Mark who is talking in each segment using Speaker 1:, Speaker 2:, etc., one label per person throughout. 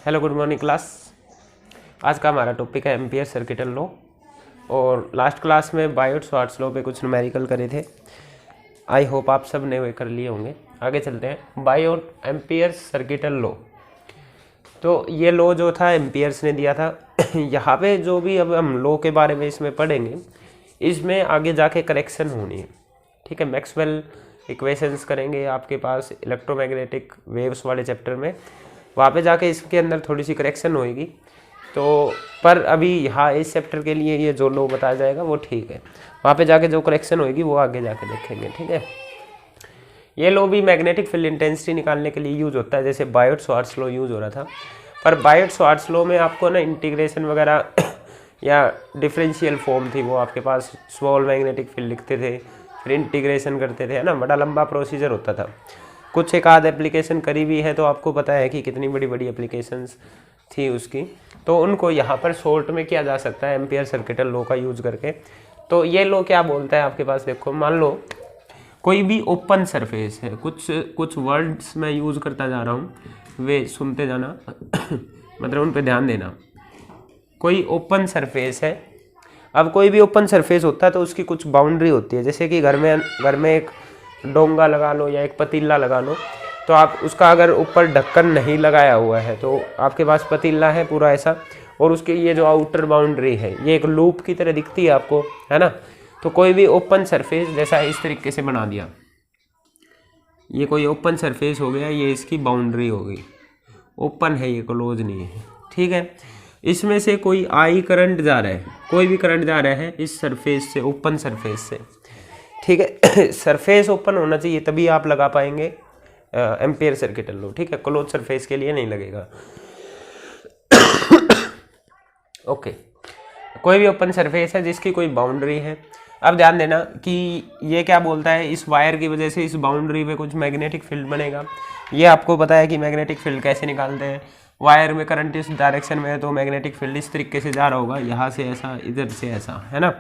Speaker 1: Hello good morning class. आज का हमारा टॉपिक है एम्पियर सर्किटल लॉ। और लास्ट क्लास में बायोट-स्वार्ट्ज़ लॉ पे कुछ न्यूमेरिकल करे थे। आई होप आप सब ने वे कर लिए होंगे। आगे चलते हैं। बायोट एम्पियर सर्किटल लॉ, तो ये लॉ जो था एम्पियर्स ने दिया था। यहाँ पे जो भी अब हम लॉ के बारे में इसमें पढ़ेंगे, इसमें आगे जाके करेक्शन होनी है। ठीक है, मैक्सवेल इक्वेशंस करेंगे आपके पास इलेक्ट्रोमैग्नेटिक वेव्स वाले चैप्टर में, वहाँ पे जाके इसके अंदर थोड़ी सी करेक्शन होएगी। तो पर अभी यहाँ इस चैप्टर के लिए ये जो लॉ बताया जाएगा वो ठीक है, वहाँ पे जाके जो करेक्शन होएगी वो आगे जाके देखेंगे। ठीक है, ये लॉ भी मैग्नेटिक फील्ड इंटेंसिटी निकालने के लिए यूज होता है, जैसे बायोट-स्वार्ट्ज़ लॉ यूज हो रहा था। पर बायोट-स्वार्ट्ज़ लॉ में आपको ना इंटीग्रेशन वगैरह या डिफरेंशियल फॉर्म थी, वो आपके पास स्मॉल मैग्नेटिक फील्ड लिखते थे, फिर इंटीग्रेशन करते थे, है ना, बड़ा लंबा प्रोसीजर होता था। कुछ एक आध एप्लीकेशन करी भी है, तो आपको पता है कि कितनी बड़ी बड़ी एप्लीकेशंस थी उसकी, तो उनको यहाँ पर शॉर्ट में किया जा सकता है एम्पियर सर्किटल लॉ का यूज करके। तो ये लॉ क्या बोलता है आपके पास, देखो मान लो कोई भी ओपन सरफेस है, कुछ वर्ड्स मैं यूज करता जा रहा हूँ, वे सुनते जाना मतलब उन पे ध्यान देना। कोई ओपन सरफेस है, अब कोई भी ओपन सरफेस होता है तो उसकी कुछ बाउंड्री होती है, जैसे कि घर में एक डोंगा लगा लो या एक पतीला लगा लो, तो आप उसका अगर ऊपर ढक्कन नहीं लगाया हुआ है तो आपके पास पतीला है पूरा ऐसा, और उसके ये जो आउटर बाउंड्री है ये एक लूप की तरह दिखती है आपको, है ना। तो कोई भी ओपन सरफेस जैसा इस तरीके से बना दिया, ये कोई ओपन सरफेस हो गया, ये इसकी बाउंड्री हो गई, ओपन है ये, क्लोज नहीं है। ठीक है, इसमें से कोई आई करंट जा रहा है, कोई भी करंट जा रहा है इस सरफेस से, ओपन सरफेस से। ठीक है, सरफेस ओपन होना चाहिए तभी आप लगा पाएंगे एम्पियर सर्किटल लॉ। ठीक है, क्लोज सरफेस के लिए नहीं लगेगा। ओके, कोई भी ओपन सरफेस है जिसकी कोई बाउंड्री है। अब ध्यान देना कि ये क्या बोलता है, इस वायर की वजह से इस बाउंड्री पे कुछ मैग्नेटिक फील्ड बनेगा। ये आपको पता है कि मैग्नेटिक फील्ड कैसे निकालते हैं। वायर में करंट इस डायरेक्शन में है तो मैग्नेटिक फील्ड इस तरीके से जा रहा होगा, यहाँ से ऐसा, इधर से ऐसा, है ना।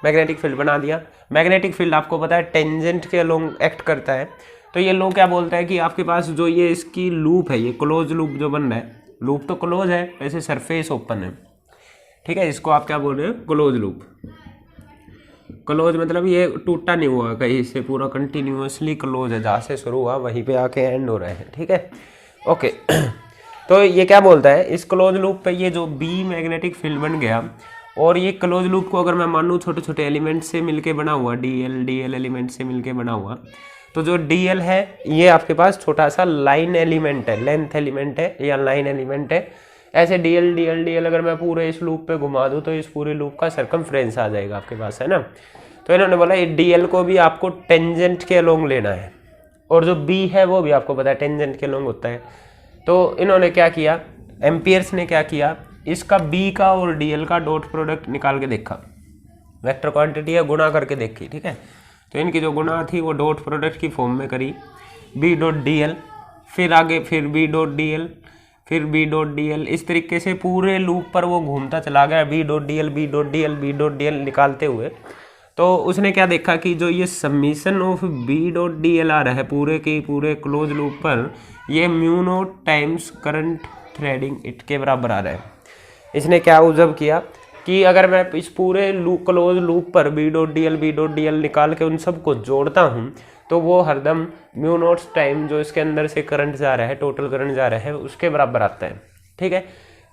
Speaker 1: मैग्नेटिक फील्ड बना दिया। मैग्नेटिक फील्ड आपको पता है टेंजेंट के अलोंग एक्ट करता है। तो ये लॉ क्या बोलता है कि आपके पास जो ये इसकी लूप है, ये क्लोज लूप जो बन रहा है, लूप तो क्लोज है, वैसे सरफेस ओपन है। ठीक है, इसको आप क्या बोल रहे हो, क्लोज लूप। क्लोज मतलब ये टूटा नहीं हुआ कहीं से, पूरा कंटिन्यूअसली क्लोज है, जहाँ से शुरू हुआ वहीं पे आके एंड हो रहा है। ठीक है, ओके। तो ये क्या बोलता है, इस क्लोज लूप पे ये जो बी मैग्नेटिक फील्ड बन गया, और ये क्लोज लूप को अगर मैं मानूँ छोटे छोटे एलिमेंट से मिलके बना हुआ, डीएल एलिमेंट से मिलके बना हुआ, तो जो डीएल है ये आपके पास छोटा सा लाइन एलिमेंट है, लेंथ एलिमेंट है या लाइन एलिमेंट है। ऐसे डीएल अगर मैं पूरे इस लूप पे घुमा दूँ तो इस पूरे लूप का सर्कमफ्रेंस आ जाएगा आपके पास, है ना। तो इन्होंने बोला ये डीएल को भी आपको टेंजेंट के अलोंग लेना है, और जो बी है वो भी आपको पता है टेंजेंट के अलोंग होता है। तो इन्होंने क्या किया, एम्पियर्स ने क्या किया, इसका बी का और डीएल का डॉट प्रोडक्ट निकाल के देखा, वेक्टर क्वांटिटी है, गुणा करके देखी। ठीक है, तो इनकी जो गुणा थी वो डॉट प्रोडक्ट की फॉर्म में करी, बी डॉट डीएल, फिर आगे फिर बी डॉट डीएल, फिर बी डॉट डीएल, इस तरीके से पूरे लूप पर वो घूमता चला गया, B dot dl B dot dl B dot dl निकालते हुए। तो उसने क्या देखा कि जो ये summation of B dot dl आ रहा है पूरे के पूरे क्लोज लूप पर, ये mu naught times current threading it के बराबर आ रहा है। इसने क्या ऑब्जर्व किया कि अगर मैं इस पूरे क्लोज लूप पर बी डॉट डीएल निकाल के उन सबको जोड़ता हूँ तो वो हरदम म्यू नॉट टाइम जो इसके अंदर से करंट जा रहा है, टोटल करंट जा रहा है, उसके बराबर आता है। ठीक है,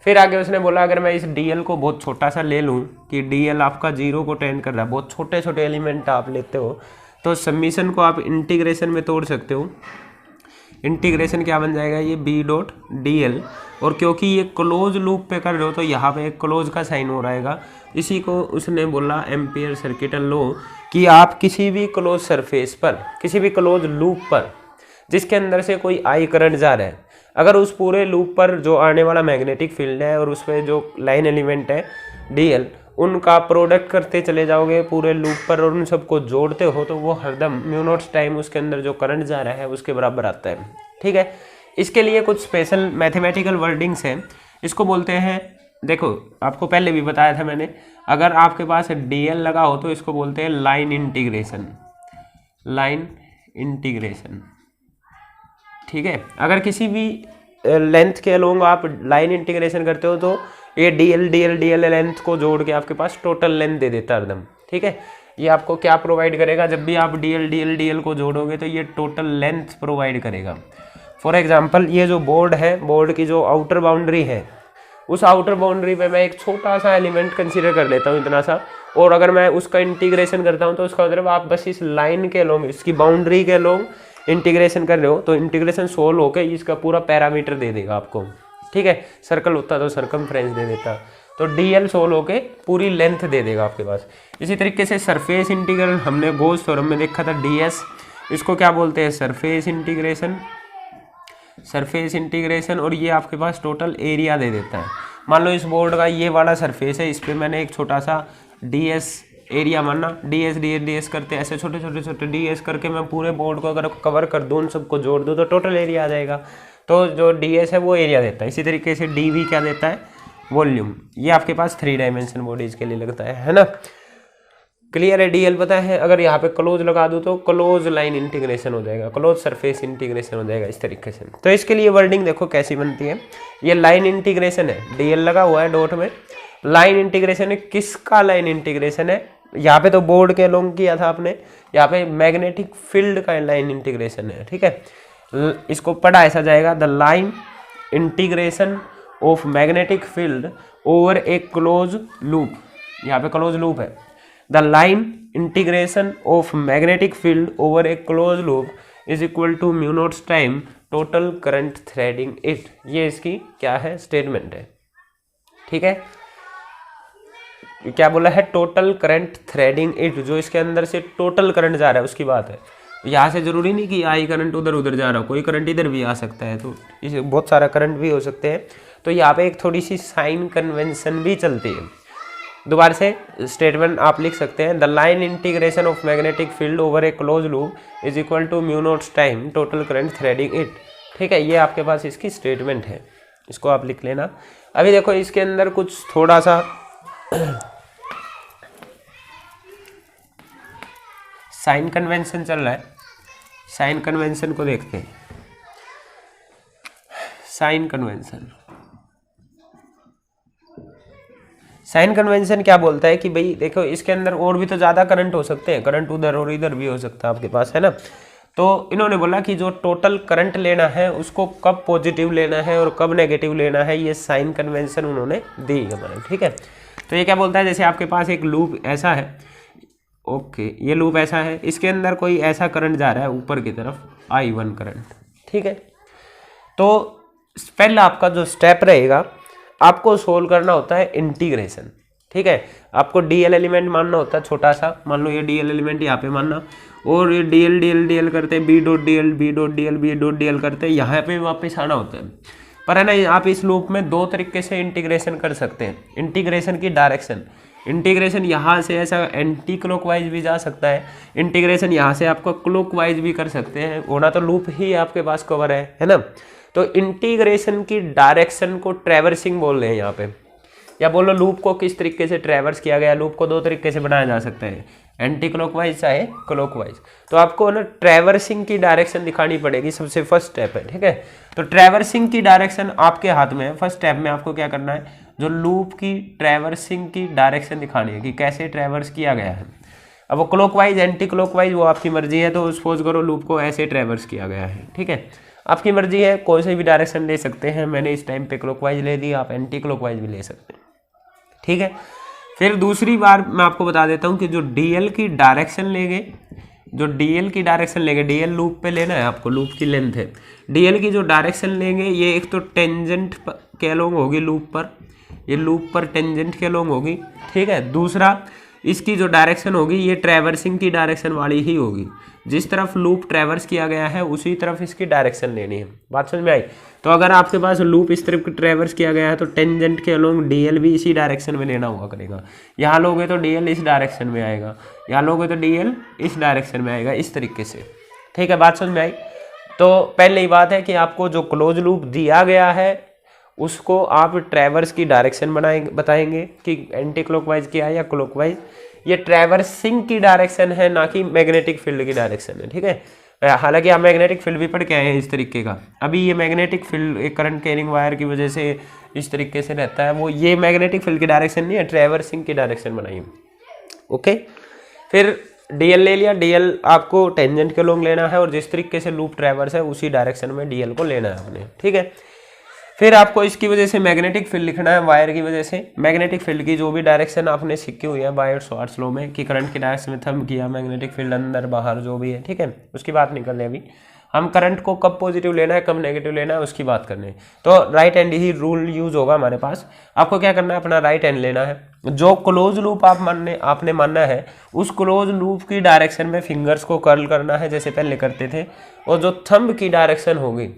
Speaker 1: फिर आगे उसने बोला अगर मैं इस डीएल को बहुत छोटा सा ले लूँ कि डीएल आपका 0 को टेंड कर रहा है, बहुत छोटे छोटे एलिमेंट आप लेते हो, तो समीशन को आप इंटीग्रेशन में तोड़ सकते हो। इंटीग्रेशन क्या बन जाएगा, ये बी डॉट डीएल, और क्योंकि ये क्लोज लूप पे कर रहे हो तो यहाँ पे एक क्लोज का साइन हो रहेगा। इसी को उसने बोला एम्पियर सर्किटल लॉ कि आप किसी भी क्लोज सरफेस पर, किसी भी क्लोज लूप पर जिसके अंदर से कोई आई करंट जा रहा है, अगर उस पूरे लूप पर जो आने वाला मैग्नेटिक फील्ड है और उस पर जो लाइन एलिमेंट है डीएल, उनका प्रोडक्ट करते चले जाओगे पूरे लूप पर और उन सबको जोड़ते हो, तो वो हरदम म्यू नॉट टाइम उसके अंदर जो करंट जा रहा है उसके बराबर आता है। ठीक है, इसके लिए कुछ स्पेशल मैथमेटिकल वर्डिंग्स हैं, इसको बोलते हैं, देखो आपको पहले भी बताया था मैंने, अगर आपके पास डीएल लगा हो तो इसको बोलते हैं लाइन इंटीग्रेशन, लाइन इंटीग्रेशन। ठीक है, अगर किसी भी लेंथ के अलोंग आप लाइन इंटीग्रेशन करते हो तो ये डीएल लेंथ को जोड़ के आपके पास टोटल लेंथ दे देता है एकदम, ठीक है। ये आपको क्या प्रोवाइड करेगा, जब भी आप डीएल को जोड़ोगे तो ये टोटल लेंथ प्रोवाइड करेगा। फॉर एग्जांपल ये जो बोर्ड है, बोर्ड की जो आउटर बाउंड्री है, उस आउटर बाउंड्री पे मैं एक छोटा सा एलिमेंट कंसीडर कर लेता हूँ इतना सा, और अगर मैं उसका इंटीग्रेशन करता हूँ तो उसका मतलब आप बस इस लाइन के अलोंग, इसकी बाउंड्री के अलोंग इंटीग्रेशन कर रहे हो तो इंटीग्रेशन सोल्व होकर इसका पूरा पैरामीटर दे देगा आपको, ठीक है। सर्कल होता तो सर्कमफ्रेंस दे देता, तो डीएल सोल्व होके पूरी लेंथ दे देगा आपके पास। इसी तरीके से सरफेस इंटीग्रल हमने गोस थ्योरम में देखा था, डीएस, इसको क्या बोलते हैं, सरफेस इंटीग्रेशन, और ये आपके पास टोटल एरिया दे देता है। मान लो इस बोर्ड का ये वाला सरफेस है, इस पर मैंने एक छोटा सा डीएस एरिया मानना, डीएस करते ऐसे छोटे डीएस करके मैं पूरे बोर्ड को अगर कवर कर दूँ, उन सबको जोड़ दूँ तो टोटल एरिया आ जाएगा। तो जो डीएस है वो एरिया देता है। इसी तरीके से डीवी क्या देता है, वॉल्यूम। ये आपके पास 3 डायमेंशन बॉडीज के लिए लगता है ना। क्लियर है, डीएल पता है। अगर यहाँ पे क्लोज लगा दूँ तो क्लोज लाइन इंटीग्रेशन हो जाएगा, क्लोज सरफेस इंटीग्रेशन हो जाएगा इस तरीके से। तो इसके लिए वर्डिंग देखो कैसी बनती है, ये लाइन इंटीग्रेशन है, डीएल लगा हुआ है डॉट में, लाइन इंटीग्रेशन है। किसका लाइन इंटीग्रेशन है, यहाँ पे तो बोर्ड के अलोंग किया था आपने, यहाँ पे मैग्नेटिक फील्ड का लाइन इंटीग्रेशन है, ठीक है। इसको पढ़ा ऐसा जाएगा, the line integration of magnetic field over a close loop, यहाँ पे क्लोज लूप है। The line integration of magnetic field over a close loop is equal to mu naught time total current threading it. ये इसकी क्या है, statement है, ठीक है। क्या बोला है, टोटल करंट थ्रेडिंग इट, जो इसके अंदर से टोटल करंट जा रहा है उसकी बात है। यहाँ से जरूरी नहीं कि आई करंट उधर जा रहा हो, कोई करंट इधर भी आ सकता है, तो इसे बहुत सारा करंट भी हो सकते हैं। तो यहाँ पे एक थोड़ी सी साइन कन्वेंशन भी चलती है। दोबारा से स्टेटमेंट आप लिख सकते हैं, the line integration of magnetic field over a close loop is equal to mu naught time total current threading it, ठीक है। ये आपके पास इसकी स्टेटमेंट है, इसको आप लिख लेना। अभी देखो इसके अंदर कुछ थोड़ा सा साइन कन्वेंशन चल रहा है, साइन कन्वेंशन को देखते हैं। साइन कन्वेंशन क्या बोलता है कि भाई देखो इसके अंदर और भी तो ज़्यादा करंट हो सकते हैं, करंट उधर और इधर भी हो सकता है आपके पास, है ना। तो इन्होंने बोला कि जो टोटल करंट लेना है उसको कब पॉजिटिव लेना है और कब नेगेटिव लेना है, ये साइन कन्वेंशन उन्होंने दी हमारे, ठीक है। तो ये क्या बोलता है, जैसे आपके पास एक लूप ऐसा है, ओके, ये लूप ऐसा है, इसके अंदर कोई ऐसा करंट जा रहा है ऊपर की तरफ, I1 करंट, ठीक है। तो पहला आपका जो स्टेप रहेगा, आपको सोल्व करना होता है इंटीग्रेशन, ठीक है। आपको डीएल एलिमेंट मानना होता है छोटा सा, मान लो ये डीएल एलिमेंट यहाँ पे मानना, और ये डीएल करते बी डॉट डीएल करते यहाँ पे वापस आना होता है। पर है ना, आप इस लूप में 2 तरीके से इंटीग्रेशन कर सकते हैं। इंटीग्रेशन की डायरेक्शन, इंटीग्रेशन यहाँ से ऐसा एंटी क्लॉकवाइज भी जा सकता है, इंटीग्रेशन यहाँ से आपको क्लॉकवाइज भी कर सकते हैं, होना तो लूप ही आपके पास कवर है ना। तो इंटीग्रेशन की डायरेक्शन को ट्रैवर्सिंग बोल रहे हैं यहाँ पे, या बोलो लूप को किस तरीके से ट्रैवर्स किया गया। लूप को 2 तरीके से बनाया जा सकता है, एंटी क्लॉकवाइज चाहे क्लॉकवाइज। तो आपको ना ट्रैवर्सिंग की डायरेक्शन दिखानी पड़ेगी, सबसे फर्स्ट स्टेप है, ठीक है। तो ट्रैवर्सिंग की डायरेक्शन आपके हाथ में है। फर्स्ट स्टेप में आपको क्या करना है, जो लूप की ट्रैवर्सिंग की डायरेक्शन दिखानी है कि कैसे ट्रैवर्स किया गया है। अब वो क्लॉकवाइज एंटी क्लॉकवाइज वो आपकी मर्जी है। तो सपोज करो लूप को ऐसे ट्रैवर्स किया गया है, ठीक है, आपकी मर्जी है, कोई से भी डायरेक्शन ले सकते हैं। मैंने इस टाइम पे क्लॉकवाइज ले दी, आप एंटी क्लॉकवाइज भी ले सकते हैं, ठीक है। फिर दूसरी बार मैं आपको बता देता हूँ कि जो डीएल की डायरेक्शन लेंगे, डीएल लूप पे लेना है आपको, लूप की लेंथ है, डीएल की जो डायरेक्शन लेंगे ये एक तो टेंजेंट के अलोंग होगी लूप पर, ये लूप पर टेंजेंट के अलोंग होगी, ठीक है। दूसरा इसकी जो डायरेक्शन होगी ये ट्रैवर्सिंग की डायरेक्शन वाली ही होगी, जिस तरफ लूप ट्रैवर्स किया गया है उसी तरफ इसकी डायरेक्शन लेनी है। बात समझ में आई। तो अगर आपके पास लूप इस तरफ ट्रैवर्स किया गया है तो टेंजेंट के अलोंग डीएल भी इसी डायरेक्शन में लेना हुआ करेगा। यहाँ लोगे तो डीएल इस डायरेक्शन में आएगा, यहाँ लोगे तो डीएल इस डायरेक्शन में आएगा, इस तरीके से, ठीक है। बात समझ में आई। तो पहले ही बात है कि आपको जो क्लोज लूप दिया गया है उसको आप ट्रैवर्स की डायरेक्शन बताएंगे कि एंटी क्लॉकवाइज किया है या क्लॉकवाइज। ये ट्रैवर्सिंग की डायरेक्शन है, ना कि मैग्नेटिक फील्ड की डायरेक्शन है, ठीक है। हालांकि आप मैग्नेटिक फील्ड भी पढ़ के आए हैं इस तरीके का। अभी ये मैग्नेटिक फील्ड एक करंट कैरिंग वायर की वजह से इस तरीके से रहता है, वो ये मैग्नेटिक फील्ड की डायरेक्शन नहीं है, ट्रैवर्सिंग की डायरेक्शन बनाई। ओके, फिर डीएल ले लिया। डीएल आपको टेंजेंट के लोग लेना है और जिस तरीके से लूप ट्रैवर्स है उसी डायरेक्शन में डीएल को लेना है हमने, ठीक है। फिर आपको इसकी वजह से मैग्नेटिक फील्ड लिखना है, वायर की वजह से मैग्नेटिक फील्ड की जो भी डायरेक्शन आपने सीखी हुई है बायो-सावर्ट्स लॉ में कि करंट की डायरेक्शन में थंब किया, मैग्नेटिक फील्ड अंदर बाहर जो भी है, ठीक है, उसकी बात नहीं कर रहे अभी हम। करंट को कब पॉजिटिव लेना है कब नेगेटिव लेना है उसकी बात करनी है। तो राइट हैंड ही रूल यूज होगा हमारे पास। आपको क्या करना है, अपना राइट हैंड लेना है। जो क्लोज लूप आपने मानना है उस क्लोज लूप की डायरेक्शन में फिंगर्स को कर्ल करना है जैसे पहले करते थे, और जो थंब की डायरेक्शन होगी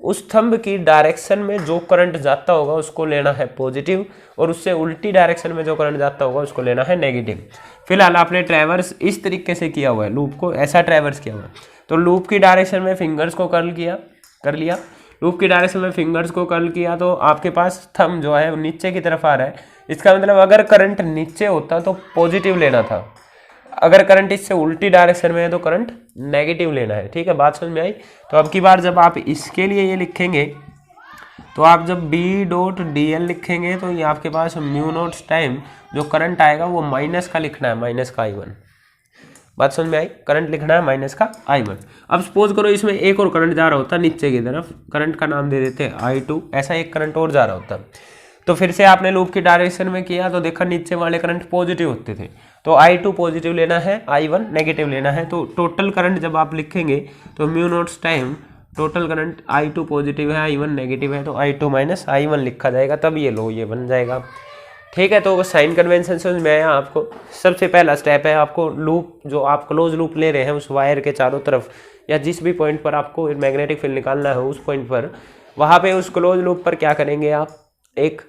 Speaker 1: उस थंब की डायरेक्शन में जो करंट जाता होगा उसको लेना है पॉजिटिव, और उससे उल्टी डायरेक्शन में जो करंट जाता होगा उसको लेना है नेगेटिव। फिलहाल आपने ट्रैवर्स इस तरीके से किया हुआ है, लूप को ऐसा ट्रैवर्स किया हुआ है, तो लूप की डायरेक्शन में फिंगर्स को कर्ल कर लिया। लूप की डायरेक्शन में फिंगर्स को कर्ल किया तो आपके पास थंब जो है नीचे की तरफ आ रहा है। इसका मतलब अगर करंट नीचे होता तो पॉजिटिव लेना था, अगर करंट इससे उल्टी डायरेक्शन में है तो करंट नेगेटिव लेना है, ठीक है। बात समझ में आई? तो अब की बार जब आप इसके लिए ये लिखेंगे तो आप जब बी डॉट डी एल लिखेंगे तो ये आपके पास म्यू नॉट टाइम जो करंट आएगा वो माइनस का लिखना है, माइनस का I1। बात समझ में आई? करंट लिखना है माइनस का I1। अब सपोज करो इसमें एक और करंट जा रहा होता नीचे की तरफ, करंट का नाम दे देते हैं I2, ऐसा एक करंट और जा रहा होता, तो फिर से आपने लूप की डायरेक्शन में किया तो देखा नीचे वाले करंट पॉजिटिव होते थे, तो I2 पॉजिटिव लेना है, I1 नेगेटिव लेना है। तो टोटल करंट जब आप लिखेंगे तो mu naughts time total current I2 positive है, I1 नेगेटिव है, तो I2 माइनस I1 लिखा जाएगा, तब ये लो ये बन जाएगा, ठीक है। तो साइन कन्वेंशन समझ में आया आपको? सबसे पहला स्टेप है आपको लूप जो आप क्लोज लूप ले रहे हैं उस वायर के चारों तरफ या जिस भी पॉइंट पर आपको मैग्नेटिक फील्ड निकालना है उस पॉइंट पर, वहाँ पे उस क्लोज लूप पर क्या करेंगे आप, एक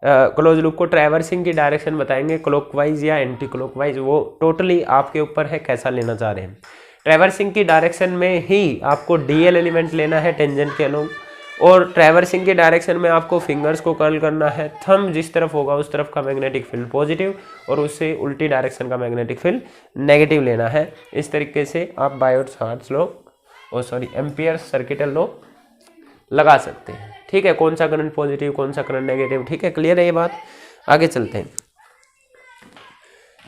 Speaker 1: क्लोज लूप को ट्रैवर्सिंग की डायरेक्शन बताएंगे, क्लॉकवाइज या एंटी क्लॉकवाइज, वो टोटली आपके ऊपर है कैसा लेना चाह रहे हैं। ट्रैवर्सिंग की डायरेक्शन में ही आपको डीएल एलिमेंट लेना है टेंजेंट के अलोंग, और ट्रैवर्सिंग की डायरेक्शन में आपको फिंगर्स को कर्ल करना है, थंब जिस तरफ होगा उस तरफ का मैग्नेटिक फील्ड पॉजिटिव और उससे उल्टी डायरेक्शन का मैग्नेटिक फील्ड नेगेटिव लेना है। इस तरीके से आप bio-Savart's law ampere circuital law लगा सकते हैं, ठीक है। कौन सा करंट पॉजिटिव कौन सा करंट नेगेटिव, ठीक है, क्लियर है ये बात? आगे चलते हैं।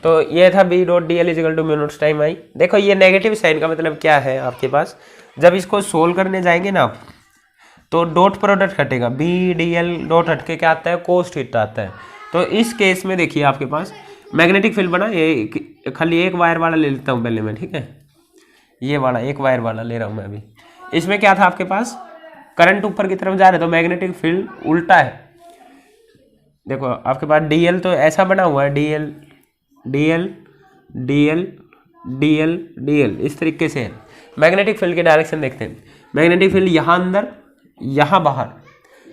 Speaker 1: तो ये था B dot D L is equal to mu naught time I. देखो ये नेगेटिव साइन का मतलब क्या है आपके पास, जब इसको सोल्व करने जाएंगे ना आप तो डॉट प्रोडक्ट हटेगा, बी डी एल डॉट हटके क्या आता है, कोस थीटा आता है। तो इस केस में देखिए आपके पास मैग्नेटिक फील्ड बना, ये खाली एक वायर वाला ले लेता हूँ पहले मैं, ठीक है, ये वाला एक वायर वाला ले रहा हूँ मैं अभी। इसमें क्या था आपके पास, करंट ऊपर की तरफ जा रहे तो मैग्नेटिक फील्ड उल्टा है। देखो आपके पास डीएल तो ऐसा बना हुआ है, DL DL DL DL DL इस तरीके से है। मैग्नेटिक फील्ड की डायरेक्शन देखते हैं, मैग्नेटिक फील्ड यहाँ अंदर यहाँ बाहर,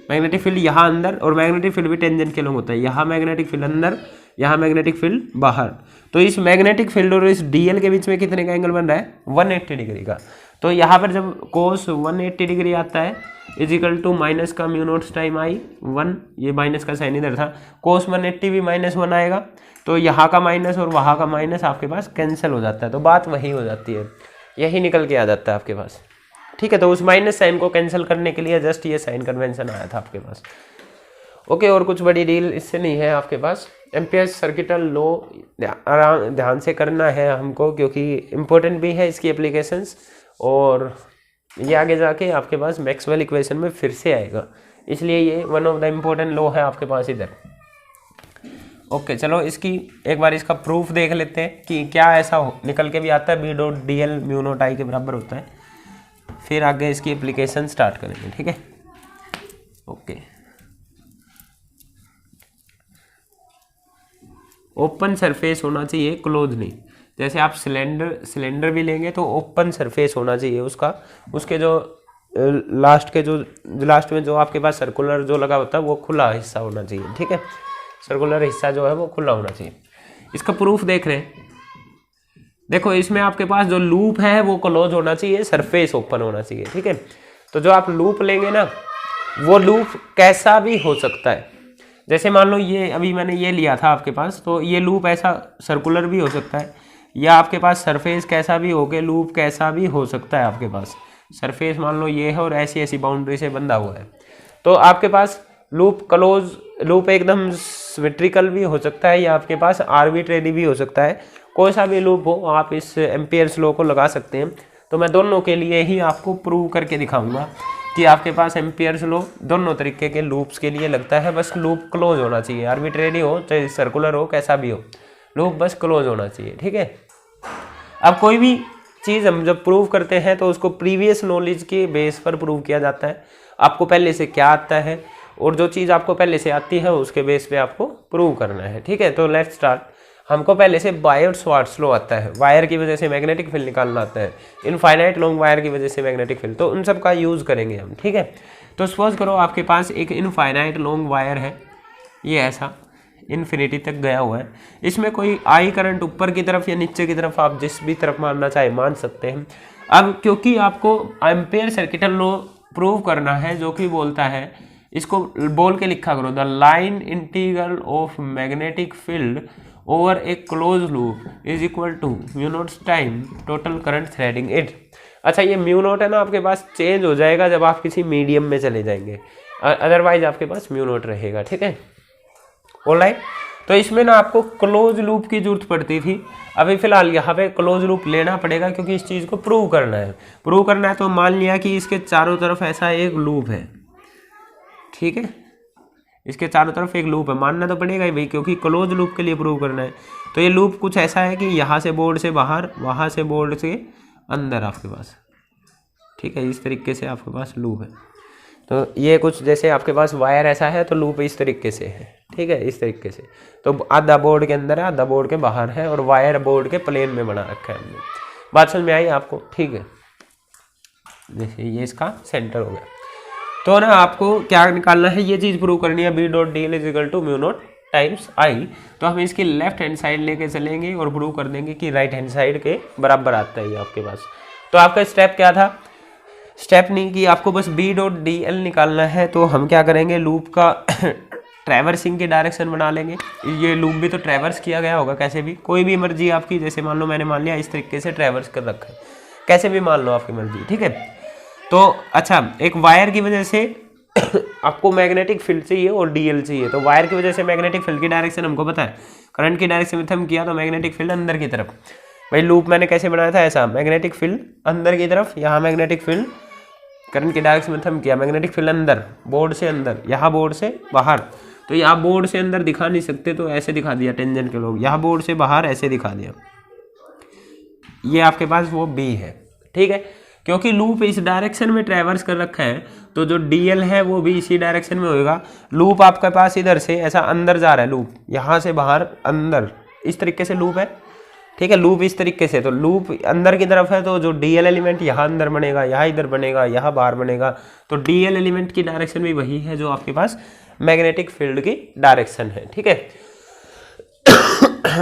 Speaker 1: मैग्नेटिक फील्ड यहाँ अंदर, और मैग्नेटिक फील्ड भी टेंजेंट के लोग होता है, यहाँ मैग्नेटिक फील्ड अंदर यहाँ मैग्नेटिक फील्ड बाहर। तो इस मैग्नेटिक फील्ड और इस डीएल के बीच में कितने का एंगल बन रहा है, 180 डिग्री का। तो यहाँ पर जब कोस 180 डिग्री आता है इजिकल टू माइनस का म्यू नॉट टाइम I1, ये माइनस का साइन इधर था, कोस 180 भी -1 आएगा, तो यहाँ का माइनस और वहाँ का माइनस आपके पास कैंसिल हो जाता है, तो बात वही हो जाती है, यही निकल के आ जाता है आपके पास, ठीक है। तो उस माइनस साइन को कैंसिल करने के लिए जस्ट ये साइन कन्वेंशन आया था आपके पास, ओके। और कुछ बड़ी डील इससे नहीं है आपके पास। एम्पियर सर्किटल लॉ ध्यान से करना है हमको, क्योंकि इम्पोर्टेंट भी है इसकी एप्लीकेशंस, और ये आगे जाके आपके पास मैक्सवेल इक्वेशन में फिर से आएगा, इसलिए ये one of the important law है आपके पास इधर, ओके। चलो इसकी एक बार इसका प्रूफ देख लेते हैं कि क्या ऐसा निकल के भी आता है, B dot D l mu naught I के बराबर होता है, फिर आगे इसकी एप्लीकेशन स्टार्ट करेंगे, ठीक है, ओके। ओपन सरफेस होना चाहिए, क्लोज नहीं। जैसे आप सिलेंडर भी लेंगे तो ओपन सरफेस होना चाहिए उसका, उसके जो लास्ट में जो आपके पास सर्कुलर जो लगा होता है वो खुला हिस्सा होना चाहिए, ठीक है, सर्कुलर हिस्सा जो है वो खुला होना चाहिए। इसका प्रूफ देख रहे हैं, देखो इसमें आपके पास जो लूप है वो क्लोज होना चाहिए, सरफेस ओपन होना चाहिए, ठीक है। तो जो आप लूप लेंगे ना वो लूप कैसा भी हो सकता है, जैसे मान लो ये अभी मैंने ये लिया था आपके पास, तो ये लूप ऐसा सर्कुलर भी हो सकता है, या आपके पास सरफेस कैसा भी हो के लूप कैसा भी हो सकता है। आपके पास सरफेस मान लो ये है और ऐसी ऐसी बाउंड्री से बंधा हुआ है, तो आपके पास लूप क्लोज लूप एकदम सिमेट्रिकल भी हो सकता है या आपके पास आर्बिट्रेरी भी हो सकता है। कोई सा भी लूप हो आप इस एम्पियर्स लॉ को लगा सकते हैं। तो मैं दोनों के लिए ही आपको प्रूव करके दिखाऊंगा कि आपके पास एम्पियर्स लॉ दोनों तरीके के लूप्स के लिए लगता है। बस लूप क्लोज होना चाहिए, आर्बिट्रेरी हो चाहे सर्कुलर हो कैसा भी हो, लूप बस क्लोज होना चाहिए। ठीक है। अब कोई भी चीज़ हम जब प्रूव करते हैं तो उसको प्रीवियस नॉलेज के बेस पर प्रूव किया जाता है। आपको पहले से क्या आता है और जो चीज़ आपको पहले से आती है उसके बेस पे आपको प्रूव करना है। ठीक है। तो लेट्स स्टार्ट। हमको पहले से बायोट-स्वार्ट्ज़ लॉ आता है, वायर की वजह से मैग्नेटिक फील्ड निकालना आता है, इनफाइनाइट लॉन्ग वायर की वजह से मैग्नेटिक फील्ड, तो उन सब का यूज़ करेंगे हम। ठीक है। तो सपोज करो आपके पास एक इनफाइनाइट लॉन्ग वायर है, ये ऐसा इन्फिनिटी तक गया हुआ है। इसमें कोई आई करंट ऊपर की तरफ या नीचे की तरफ आप जिस भी तरफ मानना चाहे मान सकते हैं। अब क्योंकि आपको एम्पेयर सर्किटल लॉ प्रूव करना है जो कि बोलता है, इसको बोल के लिखा करो, the line integral of magnetic field over a close loop is equal to mu naught time total current threading it. अच्छा, ये म्यू नॉट है ना आपके पास चेंज हो जाएगा जब आप किसी मीडियम में चले जाएंगे, अदरवाइज आपके पास म्यू नॉट रहेगा। ठीक है। ऑलराइट। तो इसमें ना आपको क्लोज लूप की जरूरत पड़ती थी, अभी फिलहाल यहाँ पे क्लोज लूप लेना पड़ेगा क्योंकि इस चीज़ को प्रूव करना है। प्रूव करना है तो मान लिया कि इसके चारों तरफ ऐसा एक लूप है। ठीक है। इसके चारों तरफ एक लूप है, मानना तो पड़ेगा ही भाई क्योंकि क्लोज लूप के लिए प्रूव करना है। तो ये लूप कुछ ऐसा है कि यहाँ से बोर्ड से बाहर, वहाँ से बोर्ड से अंदर आपके पास। ठीक है। इस तरीके से आपके पास लूप है। तो ये कुछ जैसे आपके पास वायर ऐसा है तो लूप इस तरीके से है। ठीक है। इस तरीके से तो आधा बोर्ड के अंदर है, आधा बोर्ड के बाहर है और वायर बोर्ड के प्लेन में बना रखा है हमने। बात समझ में आई आपको? ठीक है। जैसे ये इसका सेंटर हो गया। तो ना आपको क्या निकालना है, ये चीज़ प्रूव करनी है, B dot D L is equal to mu naught times I. तो हम इसकी लेफ्ट हैंड साइड लेके चलेंगे और प्रूव कर देंगे कि राइट हैंड साइड के बराबर आता है ये आपके पास। तो आपका स्टेप क्या था? स्टेप नहीं कि आपको बस बी डॉट डी एल निकालना है। तो हम क्या करेंगे, लूप का ट्रैवर्सिंग की डायरेक्शन बना लेंगे। ये लूप भी तो ट्रैवर्स किया गया होगा कैसे भी, कोई भी मर्जी आपकी, जैसे मान लो मैंने मान लिया इस तरीके से ट्रैवर्स कर रखा है, कैसे भी मान लो आपकी मर्जी। ठीक है। तो अच्छा, एक वायर की वजह से आपको मैग्नेटिक फील्ड चाहिए और डीएल चाहिए। तो वायर की वजह से मैग्नेटिक फील्ड की डायरेक्शन हमको पता है, करंट की डायरेक्शन में हम किया तो मैग्नेटिक फील्ड अंदर की तरफ। भाई लूप मैंने कैसे बनाया था, ऐसा मैग्नेटिक फील्ड अंदर की तरफ, यहाँ मैग्नेटिक फील्ड करंट की डायरेक्शन में हम किया, मैग्नेटिक फील्ड अंदर, बोर्ड से अंदर, यहाँ बोर्ड से बाहर। तो यहाँ बोर्ड से अंदर दिखा नहीं सकते तो ऐसे दिखा दिया टेंजेंट के लोग, यहाँ बोर्ड से बाहर ऐसे दिखा दिया। ये आपके पास वो बी है। ठीक है। क्योंकि लूप इस डायरेक्शन में ट्रैवर्स कर रखा है तो जो डीएल है वो भी इसी डायरेक्शन में होएगा। लूप आपके पास इधर से ऐसा अंदर जा रहा है, लूप यहाँ से बाहर अंदर, इस तरीके से लूप है। ठीक है। लूप इस तरीके से, तो लूप अंदर की तरफ है तो जो डीएल एलिमेंट यहाँ अंदर बनेगा, यहाँ इधर बनेगा, यहाँ बाहर बनेगा। तो डीएल एलिमेंट की डायरेक्शन भी वही है जो आपके पास मैग्नेटिक फील्ड की डायरेक्शन है। ठीक है।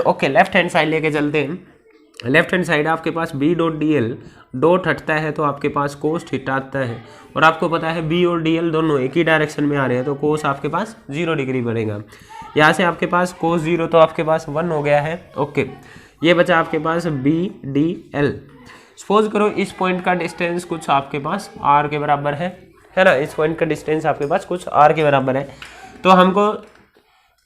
Speaker 1: ओके, लेफ्ट हैंड साइड लेके चलते हैं। लेफ्ट हैंड साइड आपके पास B dot D l, dot हटता है तो आपके पास कोस थीटा आता है, और आपको पता है बी और डी एल दोनों एक ही डायरेक्शन में आ रहे हैं तो कोस आपके पास 0 डिग्री बनेगा। यहाँ से आपके पास कोस 0 तो आपके पास 1 हो गया है। ओके, ये बचा आपके पास बी डी एल। सपोज करो इस पॉइंट का डिस्टेंस कुछ आपके पास आर के बराबर है ना, इस पॉइंट का डिस्टेंस आपके पास कुछ आर के बराबर है। तो हमको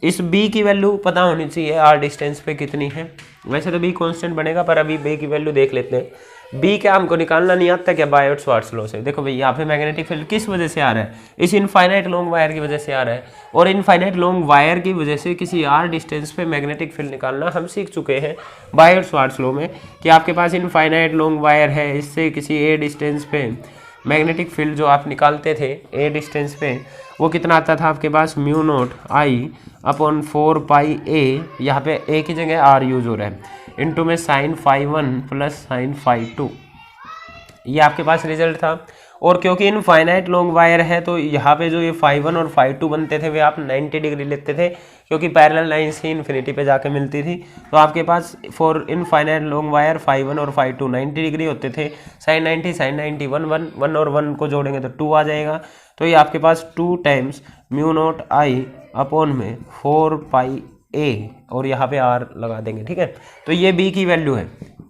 Speaker 1: इस b की वैल्यू पता होनी चाहिए r डिस्टेंस पे कितनी है। वैसे तो b कांस्टेंट बनेगा पर अभी b की वैल्यू देख लेते हैं। b क्या हमको निकालना नहीं आता क्या, बायोट-स्वार्ट्ज़ लॉ से। देखो भाई यहाँ पे मैग्नेटिक फील्ड किस वजह से आ रहा है, इस इनफाइनाइट लॉन्ग वायर की वजह से आ रहा है, और इनफाइनाइट लॉन्ग वायर की वजह से किसी r डिस्टेंस पे मैग्नेटिक फील्ड निकालना हम सीख चुके हैं बायोट-स्वार्ट्ज़ लॉ में कि आपके पास इनफाइनाइट लॉन्ग वायर है, इससे किसी a डिस्टेंस पे मैग्नेटिक फील्ड जो आप निकालते थे a डिस्टेंस पे, वो कितना आता था आपके पास, म्यू नॉट आई अपॉन 4 पाई ए, यहाँ पे ए की जगह आर यूज हो रहा है, इनटू में sine phi 1 plus sine phi 2। ये आपके पास रिजल्ट था। और क्योंकि इनफाइनाइट लॉन्ग वायर है तो यहाँ पे जो ये फाई 1 और फाई 2 बनते थे वे आप 90 डिग्री लेते थे, क्योंकि पैरेलल लाइंस ही इन्फिनिटी पे जाके मिलती थी। तो आपके पास for infinite long wire phi 1 और फाई 2 90 डिग्री होते थे। साइन 90 साइन 90 1 और 1 को जोड़ेंगे तो 2 आ जाएगा। तो ये आपके पास 2 टाइम्स म्यू नॉट आई अपॉन में 4 पाई ए और यहाँ पे आर लगा देंगे, ठीक है। तो ये बी की वैल्यू है।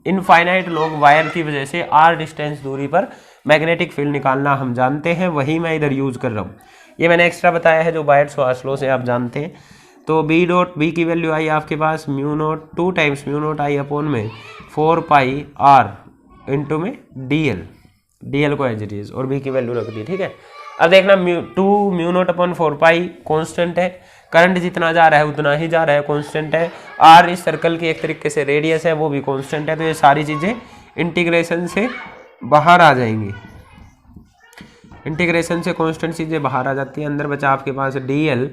Speaker 1: इनफाइनाइट लॉन्ग वायर की वजह से आर डिस्टेंस दूरी पर मैग्नेटिक फील्ड निकालना हम जानते हैं, वही मैं इधर यूज कर रहा हूँ। ये मैंने एक्स्ट्रा बताया है जो बायर्ट्स लॉ से आप जानते हैं। तो बी की वैल्यू आई आपके पास mu naught 2 times mu naught I upon में 4 पाई आर इंटू में डीएल को एज इट इज, और बी की वैल्यू रख दी, ठीक है। अब देखना mu naught upon 4 pi constant है, करंट जितना जा रहा है उतना ही जा रहा है, कॉन्स्टेंट है। आर इस सर्कल की एक तरीके से रेडियस है, वो भी कॉन्स्टेंट है। तो ये सारी चीजें इंटीग्रेशन से बाहर आ जाएंगी, इंटीग्रेशन से कांस्टेंट चीजें बाहर आ जाती है, अंदर बचा आपके पास डीएल।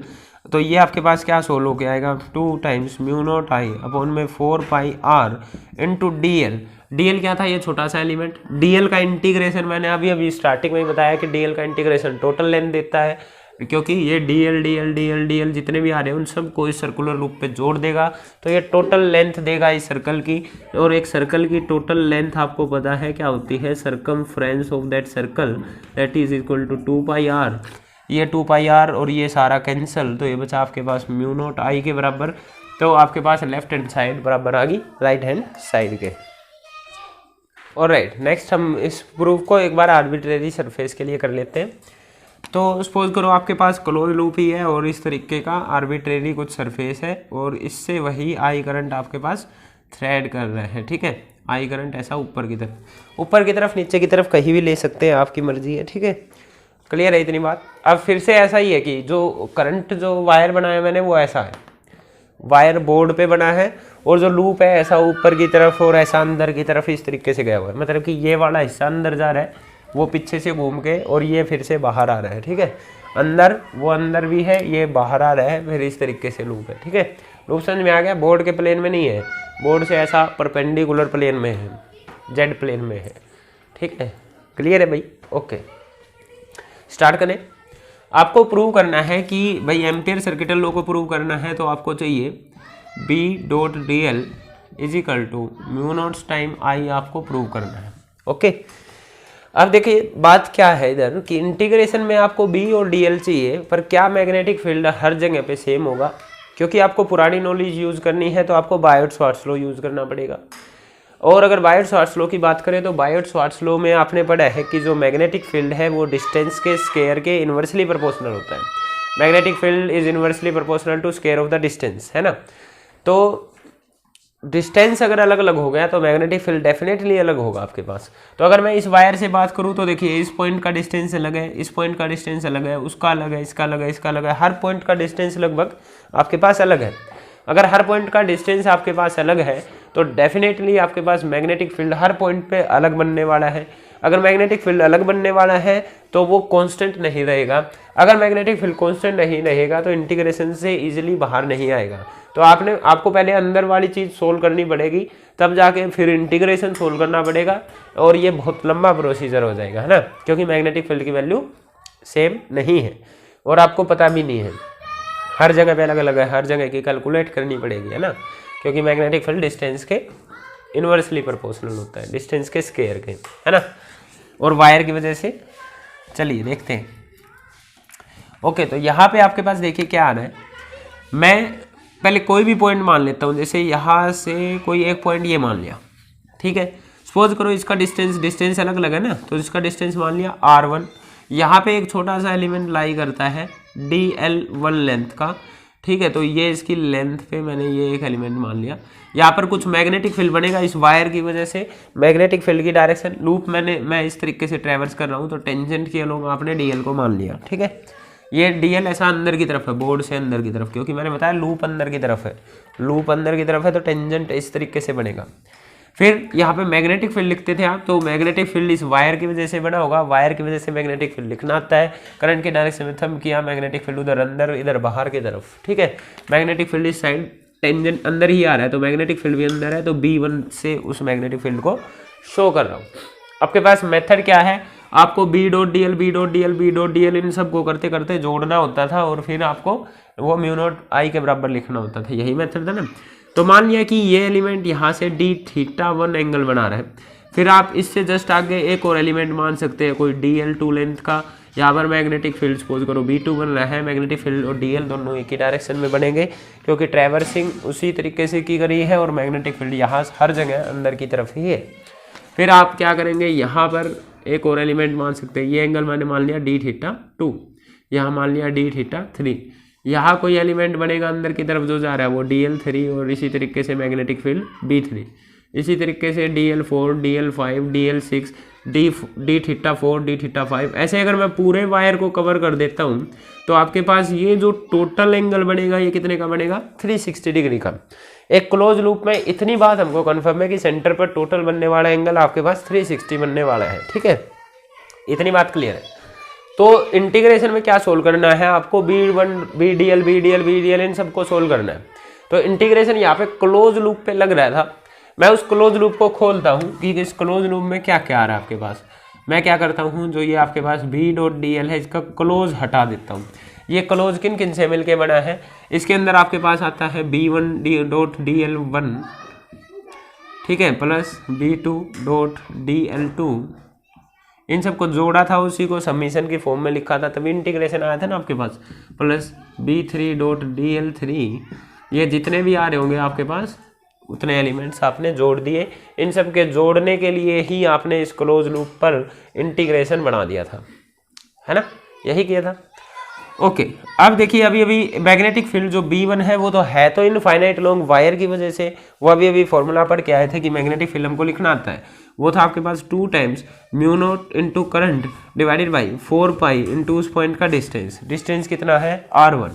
Speaker 1: तो ये आपके पास क्या सोल्व होके आएगा 2 times mu naught I upon में 4 pi r into DL. DL क्या था, ये छोटा सा एलिमेंट। डीएल का इंटीग्रेशन मैंने अभी स्टार्टिंग में ही बताया कि डीएल का इंटीग्रेशन टोटल लेंथ देता है, क्योंकि ये डीएल जितने भी आ रहे हैं उन सबको इस सर्कुलर लूप पे जोड़ देगा। तो ये टोटल लेंथ देगा इस सर्कल की, और एक सर्कल की टोटल लेंथ आपको पता है क्या होती है, circumference of that circle, that is equal to 2 pi R. ये 2 पाई आर और ये सारा कैंसिल, तो ये बचा आपके पास म्यू नोट आई के बराबर। तो आपके पास लेफ्ट हैंड साइड बराबर आ गई राइट हैंड साइड के। और राइट, नेक्स्ट हम इस प्रूफ को एक बार आर्बिट्रेरी सरफेस के लिए कर लेते हैं। तो सपोज करो आपके पास क्लोज लूप ही है और इस तरीके का आर्बिट्रेरी कुछ सरफेस है, और इससे वही आई करंट आपके पास थ्रेड कर रहे हैं, ठीक है। आई करंट ऐसा ऊपर की तरफ नीचे की तरफ कहीं भी ले सकते हैं, आपकी मर्जी है, ठीक है। क्लियर है इतनी बात। अब फिर से ऐसा ही है कि जो करंट जो वायर बनाया मैंने वो ऐसा है, वायर बोर्ड पे बना है, और जो लूप है ऐसा ऊपर की तरफ और ऐसा अंदर की तरफ इस तरीके से गया हुआ है। मतलब कि ये वाला हिस्सा अंदर जा रहा है, वो पीछे से घूम के, और ये फिर से बाहर आ रहा है, ठीक है। अंदर वो अंदर भी है, ये बाहर आ रहा है, फिर इस तरीके से लूप है, ठीक है। लूप समझ में आ गया। बोर्ड के प्लेन में नहीं है, बोर्ड से ऐसा परपेंडिकुलर प्लेन में है, जेड प्लेन में है, ठीक है। क्लियर है भाई, ओके। स्टार्ट करें। आपको प्रूव करना है कि भाई एम्पियर सर्किटल लॉ को प्रूव करना है, तो आपको चाहिए B dot D L is equal to mu naughts time I, आपको प्रूव करना है, ओके। अब देखिए बात क्या है इधर कि इंटीग्रेशन में आपको बी और डी एल चाहिए, पर क्या मैग्नेटिक फील्ड हर जगह पे सेम होगा? क्योंकि आपको पुरानी नॉलेज यूज करनी है, तो आपको बायट-स्वार्ट्ज लॉ यूज करना पड़ेगा। और अगर बायट-स्वार्ट्ज लॉ की बात करें तो बायट-स्वार्ट्ज लॉ में आपने पढ़ा है कि जो मैग्नेटिक फील्ड है वो डिस्टेंस के स्क्वायर के इन्वर्सली प्रोपोर्शनल होता है। Magnetic field is inversely proportional to square of the distance, है ना। तो डिस्टेंस अगर अलग अलग हो गया तो मैग्नेटिक फील्ड डेफिनेटली अलग होगा आपके पास। तो अगर मैं इस वायर से बात करूं तो देखिए इस पॉइंट का डिस्टेंस अलग है, इस पॉइंट का डिस्टेंस अलग है, उसका अलग है, इसका अलग है, इसका अलग है, हर पॉइंट का डिस्टेंस लगभग आपके पास अलग है। अगर हर पॉइंट का डिस्टेंस आपके पास अलग है तो डेफिनेटली आपके पास मैग्नेटिक फील्ड हर पॉइंट पे अलग बनने वाला है। अगर मैग्नेटिक फील्ड अलग बनने वाला है तो वो कांस्टेंट नहीं रहेगा। अगर मैग्नेटिक फील्ड कांस्टेंट नहीं रहेगा तो इंटीग्रेशन से इजीली बाहर नहीं आएगा। तो आपको पहले अंदर वाली चीज़ सोल्व करनी पड़ेगी, तब जाके फिर इंटीग्रेशन सोल्व करना पड़ेगा, और ये बहुत लंबा प्रोसीजर हो जाएगा, है ना। क्योंकि मैग्नेटिक फील्ड की वैल्यू सेम नहीं है और आपको पता भी नहीं है, हर जगह पे अलग अलग है, हर जगह की कैलकुलेट करनी पड़ेगी, है ना। क्योंकि मैग्नेटिक फील्ड डिस्टेंस के इन्वर्सली प्रोपोर्शनल होता है, डिस्टेंस के स्क्वायर के, है ना। और वायर की वजह से चलिए देखते हैं। ओके, तो यहाँ पे आपके पास देखिए क्या आ रहा है। मैं पहले कोई भी पॉइंट मान लेता हूँ, जैसे यहाँ से कोई एक पॉइंट ये मान लिया, ठीक है। सपोज करो इसका डिस्टेंस अलग अलग है ना, तो इसका डिस्टेंस मान लिया R1। यहाँ पे एक छोटा सा एलिमेंट लाई करता है DL1 लेंथ का, ठीक है। तो ये इसकी लेंथ पे मैंने ये एक एलिमेंट मान लिया। यहाँ पर कुछ मैग्नेटिक फील्ड बनेगा इस वायर की वजह से, मैग्नेटिक फील्ड की डायरेक्शन लूप मैं इस तरीके से ट्रेवर्स कर रहा हूँ, तो टेंजेंट के अलोंग आपने DL को मान लिया, ठीक है। ये DL ऐसा अंदर की तरफ है, बोर्ड से अंदर की तरफ, क्योंकि मैंने बताया लूप अंदर की तरफ है, लूप अंदर की तरफ है, तो टेंजेंट इस तरीके से बनेगा। फिर यहाँ पे मैग्नेटिक फील्ड लिखते थे आप, तो मैग्नेटिक फील्ड इस वायर की वजह से बना होगा, वायर की वजह से मैग्नेटिक फील्ड लिखना आता है। करंट के डायरेक्शन में थंब किया, मैग्नेटिक फील्ड उधर अंदर, इधर बाहर की तरफ, ठीक है। मैग्नेटिक फील्ड इस साइड टेंजेंट अंदर ही आ रहा है, तो मैग्नेटिक फील्ड भी अंदर है, तो B1 से उस मैग्नेटिक फील्ड को शो कर रहा हूँ। आपके पास मेथड क्या है, आपको B डॉट DL इन सब को करते करते जोड़ना होता था, और फिर आपको वो म्यू नॉट आई के बराबर लिखना होता था, यही मेथड था ना। तो मान लिया कि ये एलिमेंट यहाँ से d θ1 एंगल बना रहा है, फिर आप इससे जस्ट आगे एक और एलिमेंट मान सकते हैं, कोई DL2 लेंथ का, यहाँ पर मैग्नेटिक फील्ड सपोज करो B2 बन रहा है, मैग्नेटिक फील्ड और DL दोनों एक ही डायरेक्शन में बनेंगे क्योंकि ट्रैवर्सिंग उसी तरीके से की गई है और मैग्नेटिक फील्ड यहाँ हर जगह अंदर की तरफ ही है। फिर आप क्या करेंगे, यहाँ पर एक और एलिमेंट मान सकते हैं, ये एंगल मैंने मान लिया d θ2, यहाँ मान लिया d θ3, यहाँ कोई एलिमेंट बनेगा अंदर की तरफ जो जा रहा है वो dl3 और इसी तरीके से मैग्नेटिक फील्ड B3, इसी तरीके से dl4 dl5 dl6 dθ4 dθ5। ऐसे अगर मैं पूरे वायर को कवर कर देता हूँ तो आपके पास ये जो टोटल एंगल बनेगा ये कितने का बनेगा, 360 डिग्री का। एक क्लोज लूप में इतनी बात हमको कंफर्म है कि सेंटर पर टोटल बनने वाला एंगल आपके पास 360 बनने वाला है, ठीक है, इतनी बात क्लियर है। तो इंटीग्रेशन में क्या सोल्व करना है आपको, B1 BDL इन सबको सोल्व करना है। तो इंटीग्रेशन यहाँ पे क्लोज लूप पे लग रहा था, मैं उस क्लोज लूप को खोलता हूँ कि इस क्लोज लूप में क्या क्या आ रहा है आपके पास। मैं क्या करता हूँ, जो ये आपके पास B.dl है इसका क्लोज हटा देता हूँ। ये क्लोज किन किन से मिलके बना है, इसके अंदर आपके पास आता है B1.dl1, ठीक है, प्लस B2.dl2, इन सबको जोड़ा था, उसी को समीशन की फॉर्म में लिखा था, तभी इंटीग्रेशन आया था ना आपके पास, प्लस B3.dl3। ये जितने भी आ रहे होंगे आपके पास उतने एलिमेंट्स आपने जोड़ दिए। इन सब के जोड़ने के लिए ही आपने इस क्लोज लूप पर इंटीग्रेशन बना दिया था, है ना, यही किया था। ओके, अब देखिए अभी मैग्नेटिक फील्ड जो B1 है वो तो है तो इनफाइनाइट लॉन्ग वायर की वजह से, वो अभी फॉर्मूला पढ़ के आए थे कि मैग्नेटिक फील्ड हमको लिखना आता है, वो था आपके पास 2 times μ0 into current divided by 4 pi into उस पॉइंट का डिस्टेंस, डिस्टेंस कितना है R1,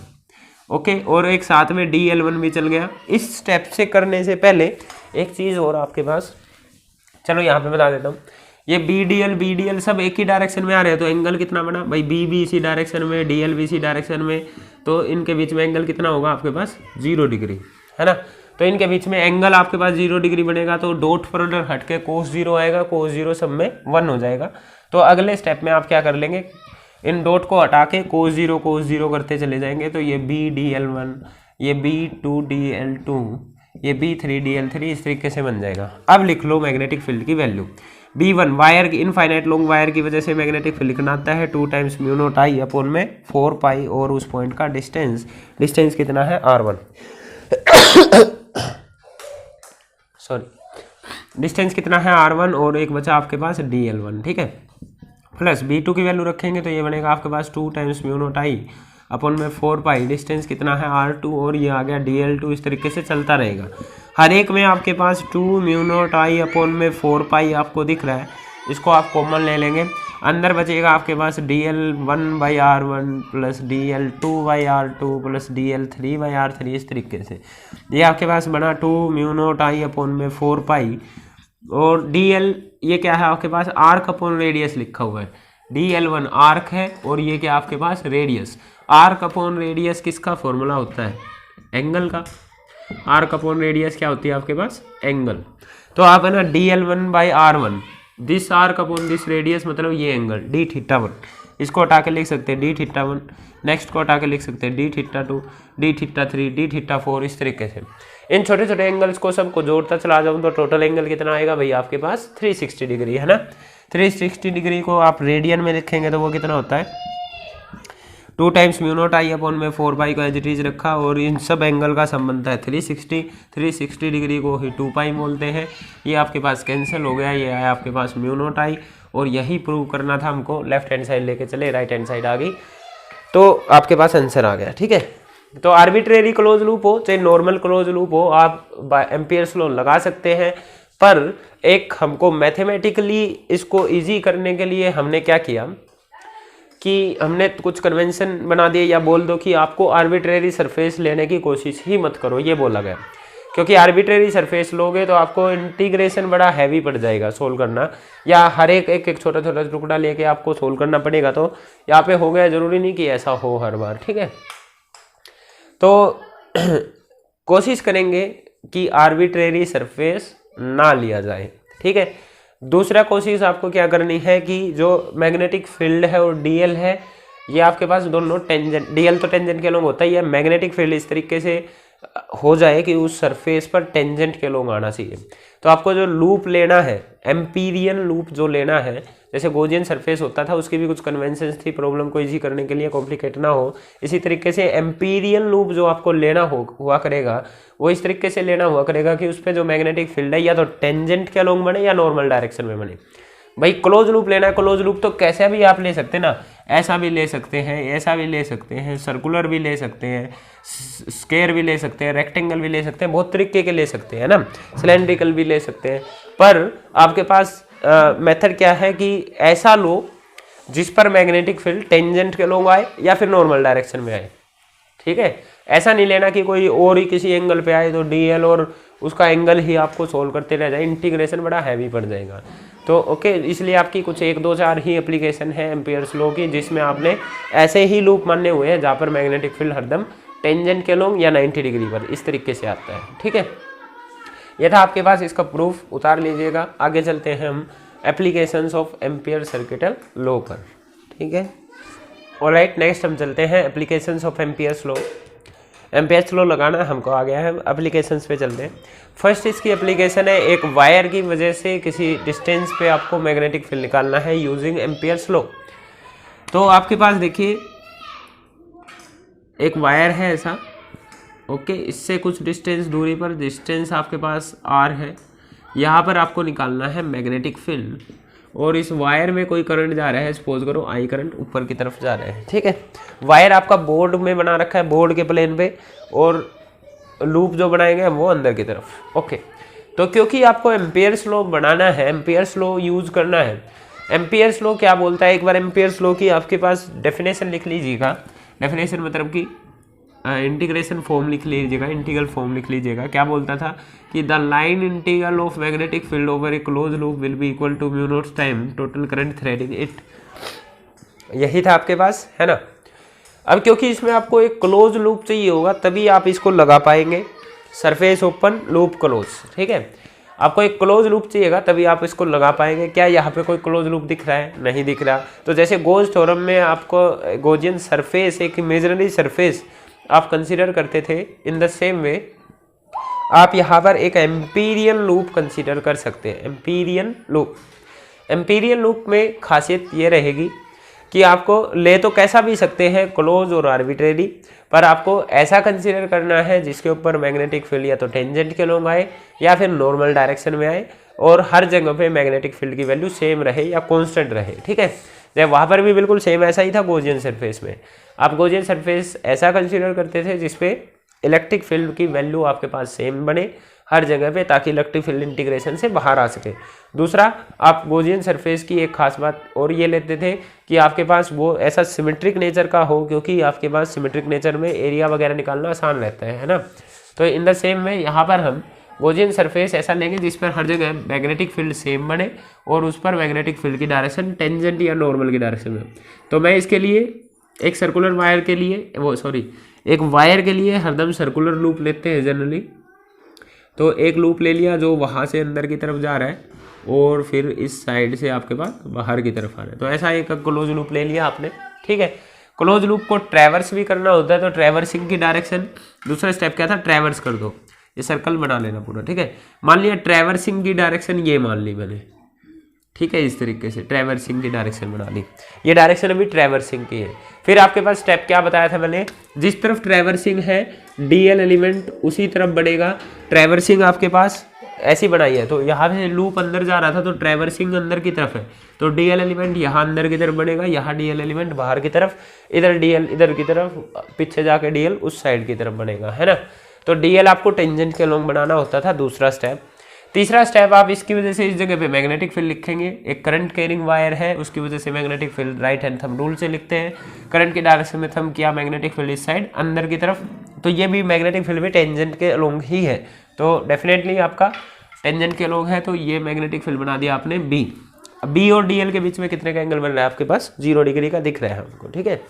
Speaker 1: ओके, और एक साथ में dl1 भी चल गया। इस स्टेप से करने से पहले एक चीज़ और आपके पास, चलो यहाँ पे बता देता हूँ, ये BDL सब एक ही डायरेक्शन में आ रहे हैं तो एंगल कितना बना भाई, B इसी डायरेक्शन में, DL भी इसी डायरेक्शन में, तो इनके बीच में एंगल कितना होगा आपके पास 0 डिग्री, है ना। तो इनके बीच में एंगल आपके पास 0 डिग्री बनेगा तो डॉट प्रोडक्ट हट के cos 0 आएगा, cos 0 सब में 1 हो जाएगा। तो अगले स्टेप में आप क्या कर लेंगे, इन डॉट को हटा के cos 0 करते चले जाएंगे, तो ये BDL1, ये B2DL2, ये B3DL3 इस तरीके से बन जाएगा। अब लिख लो मैग्नेटिक फील्ड की वैल्यू, B1 वायर की इनफाइनाइट लॉन्ग वायर की वजह से मैग्नेटिक फील्ड लिखना आता है 2 टाइम्स μ0 I अपॉन में 4 पाई और उस पॉइंट का डिस्टेंस, डिस्टेंस कितना है R1 सॉरी, डिस्टेंस कितना है R1 और एक बचा आपके पास DL1, ठीक है, प्लस B2 की वैल्यू रखेंगे तो ये बनेगा आपके पास 2 टाइम्स μ0 I अपॉन में 4 पाई, डिस्टेंस कितना है R2 और ये आ गया DL2, इस तरीके से चलता रहेगा। हर एक में आपके पास 2 μ0 I अपॉन में 4 पाई आपको दिख रहा है, इसको आप कॉमन ले लेंगे, अंदर बचेगा आपके पास dl1/r1 plus dl2/r2 plus dl3/r3, इस तरीके से ये आपके पास बना 2 μ0 I अपॉन में 4 पाई, और dl ये क्या है आपके पास आर्क अपॉन रेडियस लिखा हुआ है, dl1 आर्क है और ये क्या आपके पास रेडियस, आर्क अपॉन रेडियस किसका फॉर्मूला होता है, एंगल का, आर्क अपॉन रेडियस क्या होती है आपके पास, एंगल। तो आप है ना dl1/r1 this arc upon this radius मतलब ये एंगल dθ1, इसको हटा के लिख सकते हैं dθ1, नेक्स्ट को हटा के लिख सकते हैं dθ2 dθ3 dθ4, इस तरीके से इन छोटे छोटे एंगल्स को सबको जोड़ता चला जाऊँ तो टोटल एंगल कितना आएगा भाई आपके पास 360 डिग्री, है ना। 360 डिग्री को आप रेडियन में लिखेंगे तो वो कितना होता है 2 टाइम्स μ0 I अपॉन में 4 पाई को एज इट इज रखा, और इन सब एंगल का संबंध है 360 डिग्री को ही 2 पाई बोलते हैं। ये आपके पास कैंसिल हो गया, ये आया आपके पास μ0 I, और यही प्रूव करना था हमको, लेफ्ट हैंड साइड लेके चले, राइट हैंड साइड आ गई तो आपके पास आंसर आ गया, ठीक है। तो आर्बिट्रेरी क्लोज लूप हो चाहे नॉर्मल क्लोज लूप हो, आप एम्पियर्स लॉ लगा सकते हैं, पर एक हमको मैथमेटिकली इसको इजी करने के लिए हमने क्या किया कि हमने कुछ कन्वेंशन बना दिए, या बोल दो कि आपको आर्बिट्रेरी सरफेस लेने की कोशिश ही मत करो, ये बोला गया, क्योंकि आर्बिट्रेरी सरफेस लोगे तो आपको इंटीग्रेशन बड़ा हैवी पड़ जाएगा सोल्व करना, या हर एक छोटा छोटा टुकड़ा लेके आपको सोल्व करना पड़ेगा। तो यहाँ पे हो गया, जरूरी नहीं कि ऐसा हो हर बार, ठीक है। तो कोशिश करेंगे कि आर्बिट्रेरी सरफेस ना लिया जाए, ठीक है। दूसरा कोशिश आपको क्या करनी है कि जो मैग्नेटिक फील्ड है और डीएल है, ये आपके पास दोनों टेंजेंट, डीएल तो टेंजेंट के लॉन्ग होता ही है, मैग्नेटिक फील्ड इस तरीके से हो जाए कि उस सरफेस पर टेंजेंट के लोग आना चाहिए। तो आपको जो लूप लेना है, एम्पीरियन लूप जो लेना है, जैसे गॉसियन सरफेस होता था उसकी भी कुछ कन्वेंशंस थी, प्रॉब्लम को इजी करने के लिए, कॉम्प्लिकेट ना हो, इसी तरीके से एम्पीरियन लूप जो आपको लेना हुआ करेगा वो इस तरीके से लेना हुआ करेगा कि उस पर जो मैग्नेटिक फील्ड है या तो टेंजेंट के अलोंग बने या नॉर्मल डायरेक्शन में बने। भाई क्लोज लूप लेना है, क्लोज लूप तो कैसे भी आप ले सकते हैं ना, ऐसा भी ले सकते हैं, ऐसा भी ले सकते हैं, सर्कुलर भी ले सकते हैं, स्क्वायर भी ले सकते हैं, रेक्टेंगल भी ले सकते हैं, बहुत तरीके के ले सकते हैं ना, सिलेंड्रिकल भी ले सकते हैं। पर आपके पास मेथड क्या है कि ऐसा लो जिस पर मैग्नेटिक फील्ड टेंजेंट के लोग आए या फिर नॉर्मल डायरेक्शन में आए। ठीक है, ऐसा नहीं लेना कि कोई और ही किसी एंगल पे आए तो डीएल और उसका एंगल ही आपको सोल्व करते रह जाए, इंटीग्रेशन बड़ा हैवी पड़ जाएगा। तो ओके, इसलिए आपकी कुछ 1 2 4 ही एप्लीकेशन है एम्पियर्स लॉ की जिसमें आपने ऐसे ही लूप मानने हुए हैं जहाँ पर मैग्नेटिक फील्ड हरदम टेंजेंट के लोग या 90 डिग्री पर इस तरीके से आता है। ठीक है, यह था आपके पास, इसका प्रूफ उतार लीजिएगा। आगे चलते हैं हम applications of ampere circuital law पर। ठीक है, ऑलराइट, नेक्स्ट हम चलते हैं applications of Ampere's law. Ampere's law लगाना हमको आ गया है, एप्लीकेशंस पे चलते हैं। फर्स्ट इसकी एप्लीकेशन है, एक वायर की वजह से किसी डिस्टेंस पे आपको मैग्नेटिक फील्ड निकालना है यूजिंग एम्पियर्स लॉ। तो आपके पास देखिए एक वायर है ऐसा, ओके, इससे कुछ डिस्टेंस दूरी पर, डिस्टेंस आपके पास आर है, यहाँ पर आपको निकालना है मैग्नेटिक फील्ड और इस वायर में कोई करंट जा रहा है, सपोज करो आई करंट ऊपर की तरफ जा रहा है। ठीक है, वायर आपका बोर्ड में बना रखा है, बोर्ड के प्लेन पे, और लूप जो बनाएंगे वो अंदर की तरफ। ओके, तो क्योंकि आपको एम्पियर्स लॉ बनाना है, एम्पियर्स लॉ यूज करना है। एम्पियर्स लॉ क्या बोलता है, एक बार एम्पियर्स लॉ की आपके पास डेफिनेशन लिख लीजिएगा। डेफिनेशन मतलब कि इंटीग्रेशन फॉर्म लिख लीजिएगा, इंटीग्रल फॉर्म लिख लीजिएगा। क्या बोलता था कि the line integral of magnetic field over a close loop will be equal to mu naught time total current threading it. यही था आपके पास, है ना। अब क्योंकि इसमें आपको एक क्लोज लूप चाहिए होगा तभी आप इसको लगा पाएंगे, सरफेस ओपन लूप क्लोज। ठीक है, आपको एक क्लोज लूप चाहिएगा तभी आप इसको लगा पाएंगे। क्या यहाँ पे कोई क्लोज लूप दिख रहा है? नहीं दिख रहा। तो जैसे गॉस थ्योरम में आपको गॉसियन सरफेस एक इमेजिनरी सरफेस आप कंसीडर करते थे, इन द सेम वे आप यहाँ पर एक एम्पीरियन लूप कंसीडर कर सकते हैं। एम्पीरियन लूप, एम्पीरियन लूप में खासियत ये रहेगी कि आपको ले तो कैसा भी सकते हैं, क्लोज और आर्बिट्रेरी, पर आपको ऐसा कंसीडर करना है जिसके ऊपर मैग्नेटिक फील्ड या तो टेंजेंट के लोग आए या फिर नॉर्मल डायरेक्शन में आए और हर जगह पे मैग्नेटिक फील्ड की वैल्यू सेम रहे या कांस्टेंट रहे। ठीक है, जब वहाँ पर भी बिल्कुल सेम ऐसा ही था गॉसियन सरफेस में। आप गॉसियन सरफेस ऐसा कंसीडर करते थे जिसपे इलेक्ट्रिक फील्ड की वैल्यू आपके पास सेम बने हर जगह पे, ताकि इलेक्ट्रिक फील्ड इंटीग्रेशन से बाहर आ सके। दूसरा, आप गॉसियन सरफेस की एक खास बात और ये लेते थे कि आपके पास वो ऐसा सिमेट्रिक नेचर का हो, क्योंकि आपके पास सिमेट्रिक नेचर में एरिया वगैरह निकालना आसान रहता है ना। तो इन द सेम में यहाँ पर हम गॉसियन सरफेस ऐसा लेंगे जिस पर हर जगह मैग्नेटिक फील्ड सेम बने और उस पर मैग्नेटिक फील्ड की डायरेक्शन टेंजेंट या नॉर्मल की डायरेक्शन में। तो मैं इसके लिए एक सर्कुलर वायर के लिए एक वायर के लिए हरदम सर्कुलर लूप लेते हैं जनरली। तो एक लूप ले लिया जो वहाँ से अंदर की तरफ जा रहा है और फिर इस साइड से आपके पास बाहर की तरफ आ रहा है, तो ऐसा एक क्लोज लूप ले लिया आपने। ठीक है, क्लोज लूप को ट्रैवर्स भी करना होता है, तो ट्रैवर्सिंग की डायरेक्शन, दूसरा स्टेप क्या था, ट्रैवर्स कर दो, ये सर्कल बना लेना पूरा। ठीक है, मान लिया ट्रैवर्सिंग की डायरेक्शन ये मान ली मैंने। ठीक है, इस तरीके से ट्रैवर्सिंग की डायरेक्शन बना ली, ये डायरेक्शन अभी ट्रैवर्सिंग की है। फिर आपके पास स्टेप क्या बताया था मैंने, जिस तरफ ट्रैवर्सिंग है डीएल एलिमेंट उसी तरफ बढ़ेगा। ट्रैवर्सिंग आपके पास ऐसी बनाई है, तो यहाँ से लूप अंदर जा रहा था तो ट्रैवर्सिंग अंदर की तरफ है, तो डीएल एलिमेंट यहाँ अंदर की तरफ बढ़ेगा, यहाँ डीएल एलिमेंट बाहर की तरफ, इधर डीएल इधर की तरफ, पीछे जाके डीएल उस साइड की तरफ बनेगा, है ना। तो डीएल आपको टेंजेंट के लॉन्ग बनाना होता था, दूसरा स्टेप। तीसरा स्टेप, आप इसकी वजह से इस जगह पे मैग्नेटिक फील्ड लिखेंगे, एक करंट कैरिंग वायर है उसकी वजह से magnetic field right hand thumb rule से लिखते हैं। करंट की डायरेक्शन में थंब किया, मैग्नेटिक फील्ड इस साइड अंदर की तरफ, तो ये भी मैग्नेटिक फील्ड भी टेंजेंट के अलोंग ही है, तो डेफिनेटली आपका टेंजेंट के अलोंग है, तो ये मैग्नेटिक फील्ड बना दिया आपने बी। बी और डीएल के बीच में कितने का एंगल बन रहा है आपके पास, 0 डिग्री का दिख रहा है हमको। ठीक है,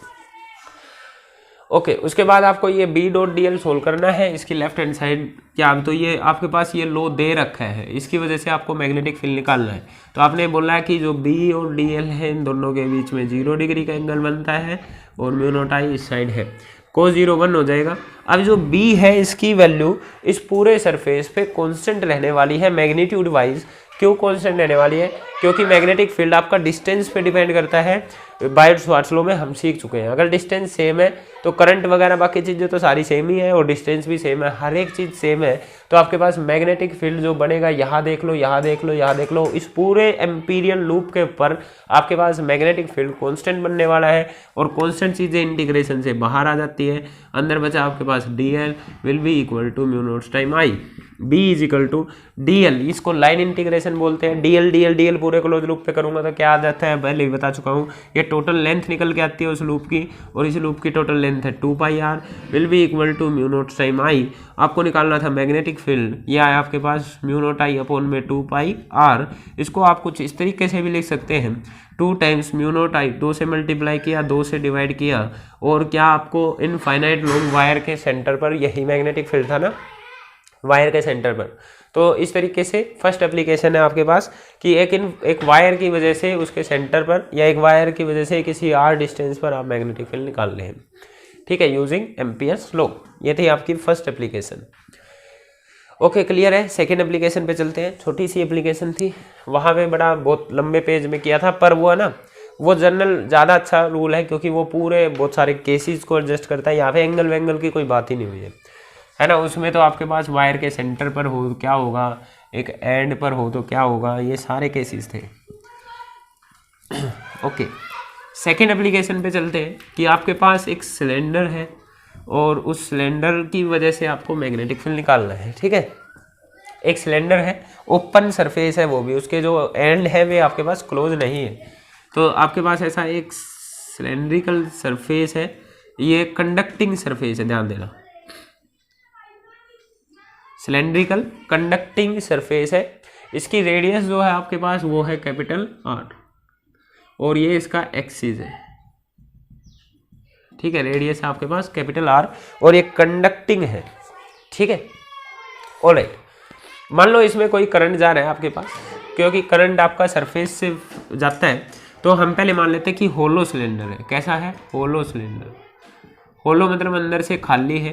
Speaker 1: ओके, उसके बाद आपको ये B dot D L solve करना है। इसकी लेफ्ट हैंड साइड क्या, तो ये आपके पास ये लो दे रखा है, इसकी वजह से आपको मैग्नेटिक फील्ड निकालना है। तो आपने बोला है कि जो बी और डी एल है इन दोनों के बीच में 0 डिग्री का एंगल बनता है और म्यू नॉट आई इस साइड है, cos 0 1 हो जाएगा। अब जो b है इसकी वैल्यू इस पूरे सरफेस पे कांस्टेंट रहने वाली है मैग्नीट्यूड वाइज। क्यों कांस्टेंट रहने वाली है? क्योंकि मैग्नेटिक फील्ड आपका डिस्टेंस पे डिपेंड करता है। बायो-सावर्ट्स लॉ में हम सीख चुके हैं, अगर डिस्टेंस सेम है तो करंट वगैरह बाकी चीज़ें तो सारी सेम ही है और डिस्टेंस भी सेम है, हर एक चीज़ सेम है, तो आपके पास मैग्नेटिक फील्ड जो बनेगा, यहाँ देख लो, यहाँ देख लो, यहाँ देख लो, इस पूरे एम्पीरियल लूप के ऊपर आपके पास मैग्नेटिक फील्ड कांस्टेंट बनने वाला है और कांस्टेंट चीज़ें इंटीग्रेशन से बाहर आ जाती है। अंदर बचा आपके पास dl will be equal to mu naught time I, b is equal to dl, इसको लाइन इंटीग्रेशन बोलते हैं। dl dl dl पूरे क्लोज लूप पे करूंगा तो क्या आ जाता है, पहले ही बता चुका हूँ, ये टोटल लेंथ निकल के आती है उस लूप की और इस लूप की टोटल लेंथ है 2 pi r will be equal to mu naught time I। आपको निकालना था मैग्नेटिक फील्ड, यह है आपके पास म्यू नॉट I अपॉन में 2 पाई r। इसको आप कुछ इस तरीके से भी लिख सकते हैं, 2 टाइम्स म्यू नॉट I, 2 से मल्टीप्लाई किया, 2 से डिवाइड किया, और क्या आपको इनफाइनाइट लॉन्ग वायर के सेंटर पर यही मैग्नेटिक फील्ड था ना, वायर के सेंटर पर। तो इस तरीके से फर्स्ट एप्लीकेशन है आपके पास कि एक वायर की वजह से उसके सेंटर पर या एक वायर की वजह से किसी r डिस्टेंस पर आप मैग्नेटिक फील्ड निकाल रहे हैं, ठीक है, यूजिंग एम्पियर्स लॉ। ये थी आपकी फर्स्ट एप्लीकेशन। ओके, क्लियर है। सेकेंड एप्लीकेशन पे चलते हैं। छोटी सी एप्लीकेशन थी, वहाँ पे बड़ा बहुत लंबे पेज में किया था, पर वो है ना, वो जनरल ज़्यादा अच्छा रूल है क्योंकि वो पूरे बहुत सारे केसेस को एडजस्ट करता है। यहाँ पे एंगल वेंगल की कोई बात ही नहीं हुई है ना। उसमें तो आपके पास वायर के सेंटर पर हो क्या होगा, एक एंड पर हो तो क्या होगा, ये सारे केसेस थे। ओके, सेकेंड एप्लीकेशन पे चलते हैं कि आपके पास एक सिलेंडर है और उस सिलेंडर की वजह से आपको मैग्नेटिक फील्ड निकालना है, ठीक है। एक सिलेंडर है, ओपन सरफेस है, वो भी उसके जो एंड है वे आपके पास क्लोज नहीं है। तो आपके पास ऐसा एक सिलेंड्रिकल सरफेस है, ये कंडक्टिंग सरफेस है, ध्यान देना, सिलेंड्रिकल कंडक्टिंग सरफेस है। इसकी रेडियस जो है आपके पास वो है कैपिटल R और ये इसका एक्सिस है, ठीक है। रेडियस है आपके पास कैपिटल R और ये कंडक्टिंग है, ठीक है। ऑलराइट, मान लो इसमें कोई करंट जा रहा है आपके पास, क्योंकि करंट आपका सरफेस से जाता है, तो हम पहले मान लेते हैं कि होलो सिलेंडर है। कैसा है? Hollow cylinder. होलो मतलब अंदर से खाली है,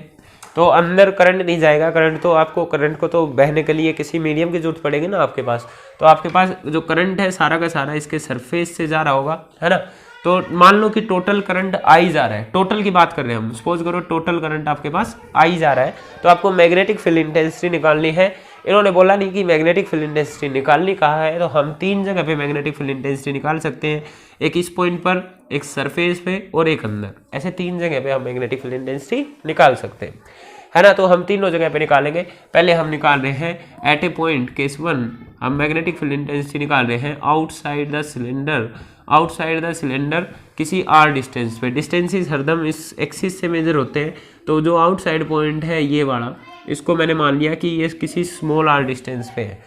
Speaker 1: तो अंदर करंट नहीं जाएगा। करंट को तो बहने के लिए किसी मीडियम की जरूरत पड़ेगी ना आपके पास। तो आपके पास जो करंट है सारा का सारा इसके सरफेस से जा रहा होगा, है ना। तो मान लो कि टोटल करंट I जा रहा है, टोटल की बात कर रहे हैं हम, सपोज करो टोटल करंट आपके पास I जा रहा है, तो आपको मैग्नेटिक फील्ड इंटेंसिटी निकालनी है। इन्होंने बोला नहीं कि मैग्नेटिक फील्ड इंटेंसिटी निकालनी कहा है, तो हम 3 जगह पे मैग्नेटिक फील्ड इंटेंसिटी निकाल सकते हैं, एक इस पॉइंट पर, एक सरफेस पे और एक अंदर। ऐसे 3 जगह पे हम मैग्नेटिक फील्ड इंटेंसिटी निकाल सकते हैं, है ना। तो हम तीनों जगह पे निकालेंगे। पहले हम निकाल रहे हैं एट ए पॉइंट, केस 1 हम मैग्नेटिक फील्ड इंटेंसिटी निकाल रहे हैं outside the cylinder. Outside the cylinder किसी r डिस्टेंस पे, डिस्टेंसेस हरदम इस एक्सिस से मेजर होते हैं, तो जो आउटसाइड पॉइंट है ये वाला, इसको मैंने मान लिया कि ये किसी स्मॉल r डिस्टेंस पे है।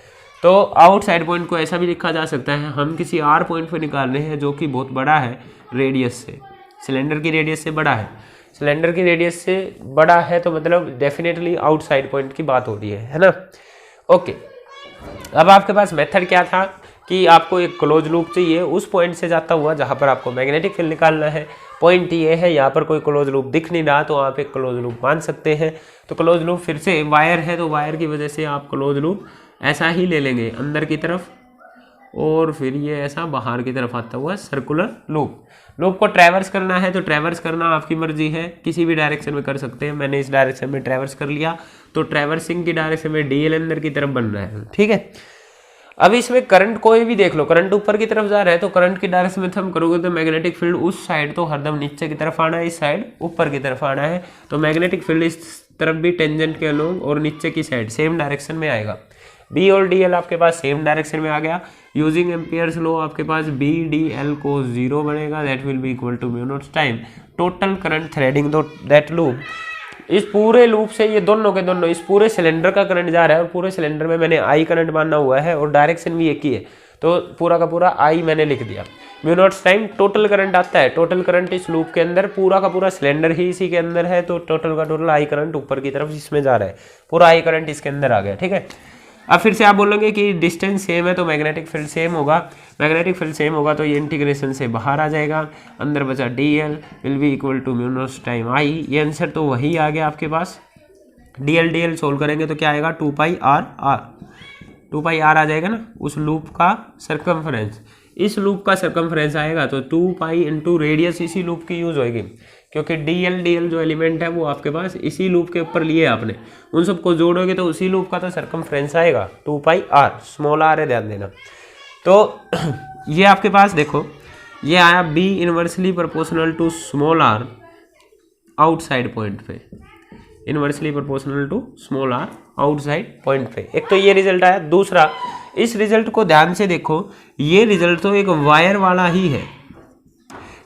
Speaker 1: तो आउटसाइड पॉइंट को ऐसा भी लिखा जा सकता है, हम किसी r पॉइंट पे निकाल रहे हैं जो कि बहुत बड़ा है रेडियस से, सिलेंडर की रेडियस से बड़ा है। सिलेंडर की रेडियस से बड़ा है तो मतलब डेफिनेटली आउटसाइड पॉइंट की बात हो रही है ना। ओके, अब आपके पास मेथड क्या था कि आपको एक क्लोज लूप चाहिए उस पॉइंट से जाता हुआ जहां पर आपको मैग्नेटिक फील्ड निकालना है। पॉइंट ये है, यहाँ पर कोई क्लोज लूप दिख नहीं रहा, तो आप एक क्लोज लूप मान सकते हैं। तो क्लोज लूप फिर से वायर है, तो वायर की वजह से आप क्लोज लूप ऐसा ही ले लेंगे अंदर की तरफ, और फिर ये ऐसा बाहर की तरफ आता हुआ सर्कुलर लूप। लूप को ट्रैवर्स करना है तो ट्रैवर्स करना आपकी मर्जी है, किसी भी डायरेक्शन में कर सकते हैं। मैंने इस डायरेक्शन में ट्रैवर्स कर लिया, तो ट्रैवर्सिंग की डायरेक्शन में डीएल अंदर की तरफ बन रहा है, ठीक है। अब इसमें करंट कोई भी देख लो, करंट ऊपर की तरफ जा रहा है, तो करंट की डायरेक्शन में हम करोगे तो मैग्नेटिक फील्ड उस साइड तो हरदम नीचे की तरफ आना है, इस साइड ऊपर की तरफ आना है। तो मैग्नेटिक फील्ड इस तरफ भी टेंजेंट के अलोंग और नीचे की साइड सेम डायरेक्शन में आएगा। बी और डी एल आपके पास सेम डायरेक्शन में आ गया। यूजिंग एम्पियर्स लॉ आपके पास बी डी एल को 0 बनेगा, that will be equal to mu naught time total current threading that loop. इस पूरे लूप से ये दोनों के दोनों, इस पूरे सिलेंडर का करंट जा रहा है और पूरे सिलेंडर में मैंने आई करंट मानना हुआ है और डायरेक्शन भी एक ही है, तो पूरा का पूरा आई मैंने लिख दिया। Mu naught time total current आता है, टोटल करंट इस लूप के अंदर पूरा का पूरा सिलेंडर ही इसी के अंदर है, तो टोटल का टोटल आई करंट ऊपर की तरफ इसमें जा रहा है, पूरा आई करंट इसके अंदर आ गया, ठीक है। अब फिर से आप बोलोगे कि डिस्टेंस सेम है तो मैग्नेटिक फील्ड सेम होगा, मैग्नेटिक फील्ड सेम होगा तो ये इंटीग्रेशन से बाहर आ जाएगा, अंदर बचा dl will be equal to mu naught time i। ये आंसर तो वही आ गया आपके पास। dl सोल्व करेंगे तो क्या आएगा 2 पाई r आ जाएगा ना, उस लूप का सर्कमफ्रेंस, इस लूप का सर्कमफ्रेंस आएगा तो 2 पाई इंटू रेडियस इसी लूप की यूज होएगी, क्योंकि dl जो एलिमेंट है वो आपके पास इसी लूप के ऊपर लिए आपने, उन सबको जोड़ोगे तो उसी लूप का तो सर्कमफ्रेंस आएगा 2 पाई r, स्मॉल r है ध्यान देना। तो ये आपके पास देखो ये आया b inversely proportional to small r outside point पे, inversely proportional to small r outside point पे। एक तो ये रिजल्ट आया। दूसरा, इस रिजल्ट को ध्यान से देखो, ये रिजल्ट तो एक वायर वाला ही है,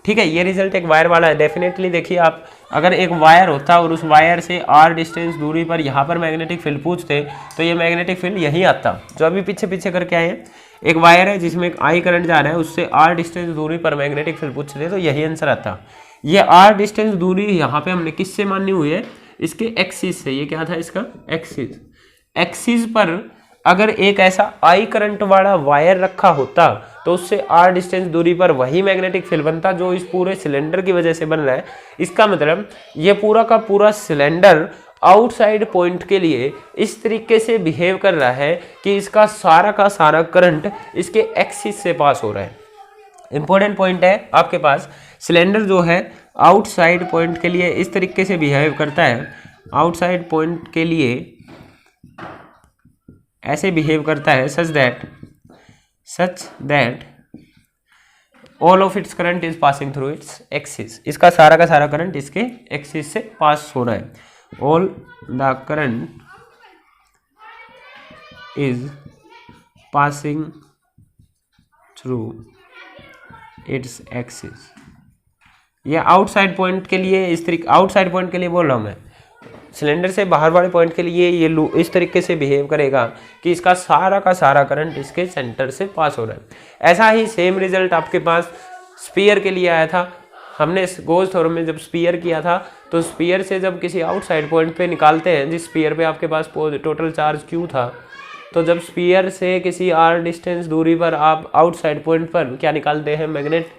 Speaker 1: ठीक है, ये रिजल्ट एक वायर वाला है। डेफिनेटली देखिए आप, अगर एक वायर होता और उस वायर से r डिस्टेंस दूरी पर यहाँ पर मैग्नेटिक फील्ड पूछते तो ये मैग्नेटिक फील्ड यही आता जो अभी पीछे पीछे करके आए हैं। एक वायर है जिसमें एक I करंट जा रहा है, उससे r डिस्टेंस दूरी पर मैग्नेटिक फील्ड पूछते तो यही आंसर आता। ये r डिस्टेंस दूरी यहाँ पे हमने किससे मानी हुई है, इसके एक्सिस से। ये क्या था इसका एक्सिस, एक्सिस पर अगर एक ऐसा I करंट वाला वायर रखा होता तो उससे r डिस्टेंस दूरी पर वही मैग्नेटिक फील्ड बनता जो इस पूरे सिलेंडर की वजह से बन रहा है। इसका मतलब ये पूरा का पूरा सिलेंडर आउटसाइड पॉइंट के लिए इस तरीके से बिहेव कर रहा है कि इसका सारा का सारा करंट इसके एक्सिस से पास हो रहा है। इंपॉर्टेंट पॉइंट है आपके पास, सिलेंडर जो है आउटसाइड पॉइंट के लिए इस तरीके से बिहेव करता है, आउटसाइड पॉइंट के लिए ऐसे बिहेव करता है such that all of its current is passing through its axis. इसका सारा का सारा करंट इसके एक्सिस से पास हो रहा है। All the current is passing through its axis. ये आउटसाइड पॉइंट के लिए इस तरीके, आउटसाइड पॉइंट के लिए बोल रहा हूं मैं, सिलेंडर से बाहर वाले पॉइंट के लिए ये इस तरीके से बिहेव करेगा कि इसका सारा का सारा करंट इसके सेंटर से पास हो रहा है। ऐसा ही सेम रिजल्ट आपके पास स्फीयर के लिए आया था। हमने गोज थ्योरम में जब स्फीयर किया था तो स्फीयर से जब किसी आउटसाइड पॉइंट पे निकालते हैं, जिस स्फीयर पे आपके पास टोटल चार्ज Q था, तो जब स्फीयर से किसी r डिस्टेंस दूरी पर आप आउटसाइड पॉइंट पर क्या निकालते हैं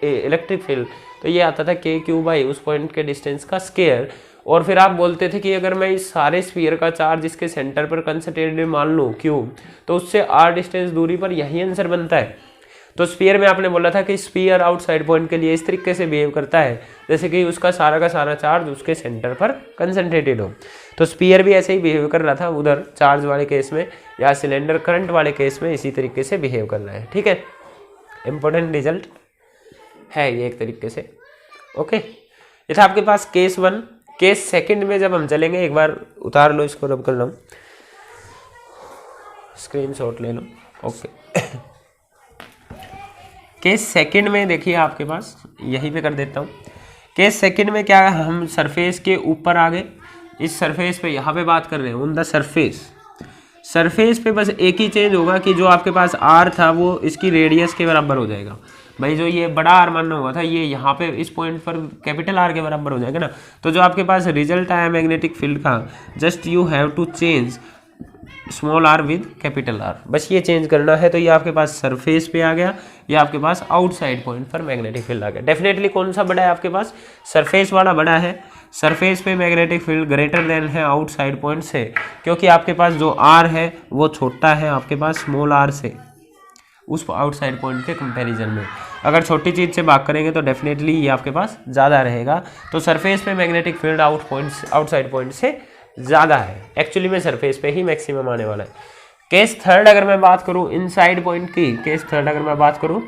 Speaker 1: इलेक्ट्रिक फील्ड, तो ये आता था KQ बाई उस पॉइंट के डिस्टेंस का स्क्वायर। और फिर आप बोलते थे कि अगर मैं इस सारे स्फीयर का चार्ज इसके सेंटर पर कंसंट्रेटेड मान लूँ Q, तो उससे r डिस्टेंस दूरी पर यही आंसर बनता है। तो स्फीयर में आपने बोला था कि स्फीयर आउटसाइड पॉइंट के लिए इस तरीके से बिहेव करता है जैसे कि उसका सारा का सारा चार्ज उसके सेंटर पर कंसंट्रेटेड हो। तो स्फीयर भी ऐसे ही बिहेव कर रहा था उधर चार्ज वाले केस में, या सिलेंडर करंट वाले केस में इसी तरीके से बिहेव कर रहा है। ठीक है, इंपॉर्टेंट रिजल्ट है ये एक तरीके से। ओके, ये था आपके पास केस 1। केस सेकंड में जब हम चलेंगे, एक बार उतार लो इसको, रब कर लो, स्क्रीनशॉट ले लो। ओके, केस सेकंड में देखिए आपके पास, यहीं पे कर देता हूँ। केस सेकंड में क्या है, हम सरफेस के ऊपर आ गए, इस सरफेस पे यहाँ पे बात कर रहे हैं ऑन द सरफेस। सरफेस पे बस एक ही चेंज होगा कि जो आपके पास आर था वो इसकी रेडियस के बराबर हो जाएगा। भाई जो ये बड़ा आर मानना हुआ था, ये यहाँ पे इस पॉइंट पर कैपिटल आर के बराबर हो जाएगा ना। तो जो आपके पास रिजल्ट आया मैग्नेटिक फील्ड का, just you have to change small r with capital R, बस ये चेंज करना है। तो ये आपके पास सरफेस पे आ गया, ये आपके पास आउटसाइड पॉइंट पर मैग्नेटिक फील्ड आ गया। डेफिनेटली कौन सा बड़ा है आपके पास, सरफेस वाला बड़ा है। सरफेस पे मैग्नेटिक फील्ड ग्रेटर देन है आउटसाइड पॉइंट से, क्योंकि आपके पास जो आर है वो छोटा है आपके पास स्मॉल आर से, उस आउटसाइड पॉइंट के कंपैरिजन में। अगर छोटी चीज़ से बात करेंगे तो डेफिनेटली ये आपके पास ज़्यादा रहेगा। तो सरफेस पे मैग्नेटिक फील्ड आउटसाइड पॉइंट से ज़्यादा है, एक्चुअली में सरफेस पे ही मैक्सिमम आने वाला है। केस थर्ड अगर मैं बात करूँ इनसाइड पॉइंट की, केस थर्ड अगर मैं बात करूँ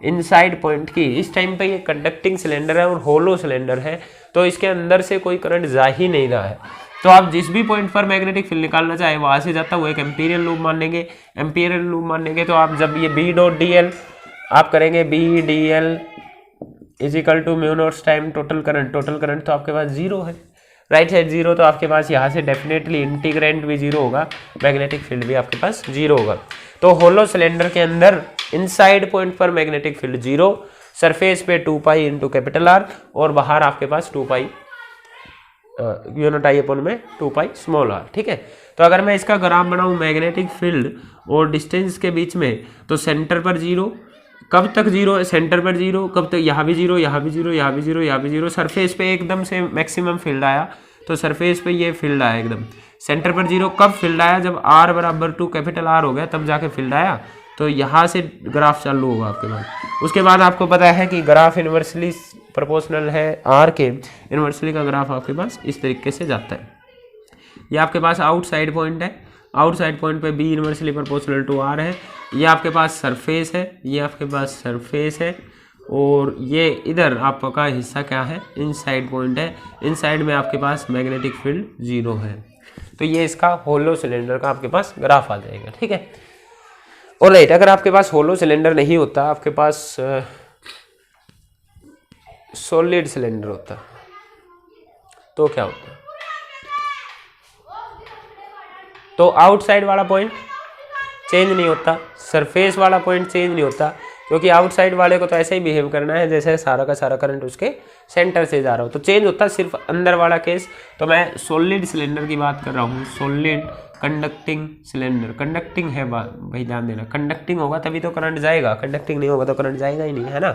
Speaker 1: इनसाइड पॉइंट की, इस टाइम पे ये कंडक्टिंग सिलेंडर है और होलो सिलेंडर है, तो इसके अंदर से कोई करंट जा ही नहीं रहा है। तो आप जिस भी पॉइंट पर मैग्नेटिक फील्ड निकालना चाहे वहाँ से जाता हुआ एक एम्पीरियल लूप मान लेंगे। एम्पीरियल लूप मान लेंगे तो आप जब ये बी डॉट डी एल आप करेंगे, B D L is equal to mu naught time total current तो आपके पास जीरो है, राइट साइड जीरो। तो आपके पास यहाँ से डेफिनेटली इंटीग्रेंट भी जीरो होगा, मैग्नेटिक फील्ड भी आपके पास जीरो होगा। तो होलो सिलेंडर के अंदर इनसाइड पॉइंट पर मैग्नेटिक फील्ड जीरो, सरफेस पे 2 पाई इंटू कैपिटल आर, और बाहर आपके पास 2 पाई यूनिट आई अपॉन में 2 पाई स्मॉल आर। ठीक है, तो अगर मैं इसका ग्राफ बनाऊं मैग्नेटिक फील्ड और डिस्टेंस के बीच में, तो सेंटर पर जीरो, कब तक जीरो है, सेंटर पर जीरो, कब तक, यहाँ भी जीरो, यहाँ भी जीरो, यहाँ भी जीरो, यहाँ भी जीरो, सरफेस पे एकदम से मैक्सिमम फील्ड आया, तो सरफेस पे ये फील्ड आया एकदम, सेंटर पर जीरो, कब फील्ड आया, जब r बराबर 2 कैपिटल R हो गया तब जाके फील्ड आया, तो यहाँ से ग्राफ चालू होगा आपके पास। उसके बाद आपको पता है कि ग्राफ इन्वर्सली प्रोपोर्शनल है R के, इन्वर्सली का ग्राफ आपके पास इस तरीके से जाता है। ये आपके पास आउटसाइड पॉइंट है, आउटसाइड पॉइंट पे B inversely proportional to R है। ये आपके पास सरफेस है, ये आपके पास सरफेस है, और ये इधर आपका हिस्सा क्या है, इनसाइड पॉइंट है, इनसाइड में आपके पास मैग्नेटिक फील्ड 0 है। तो ये इसका होलो सिलेंडर का आपके पास ग्राफ आ जाएगा। ठीक है, और राइट, अगर आपके पास होलो सिलेंडर नहीं होता, आपके पास सॉलिड सिलेंडर होता, तो क्या होता, तो आउटसाइड वाला पॉइंट चेंज नहीं होता, सरफेस वाला पॉइंट चेंज नहीं होता, क्योंकि आउटसाइड वाले को तो ऐसे ही बिहेव करना है जैसे सारा का सारा करंट उसके सेंटर से जा रहा हो, तो चेंज होता सिर्फ अंदर वाला केस। तो मैं सॉलिड सिलेंडर की बात कर रहा हूँ, सॉलिड कंडक्टिंग सिलेंडर, कंडक्टिंग है भाई, ध्यान देना, कंडक्टिंग होगा तभी तो करंट जाएगा, कंडक्टिंग नहीं होगा तो करंट जाएगा ही नहीं, है ना।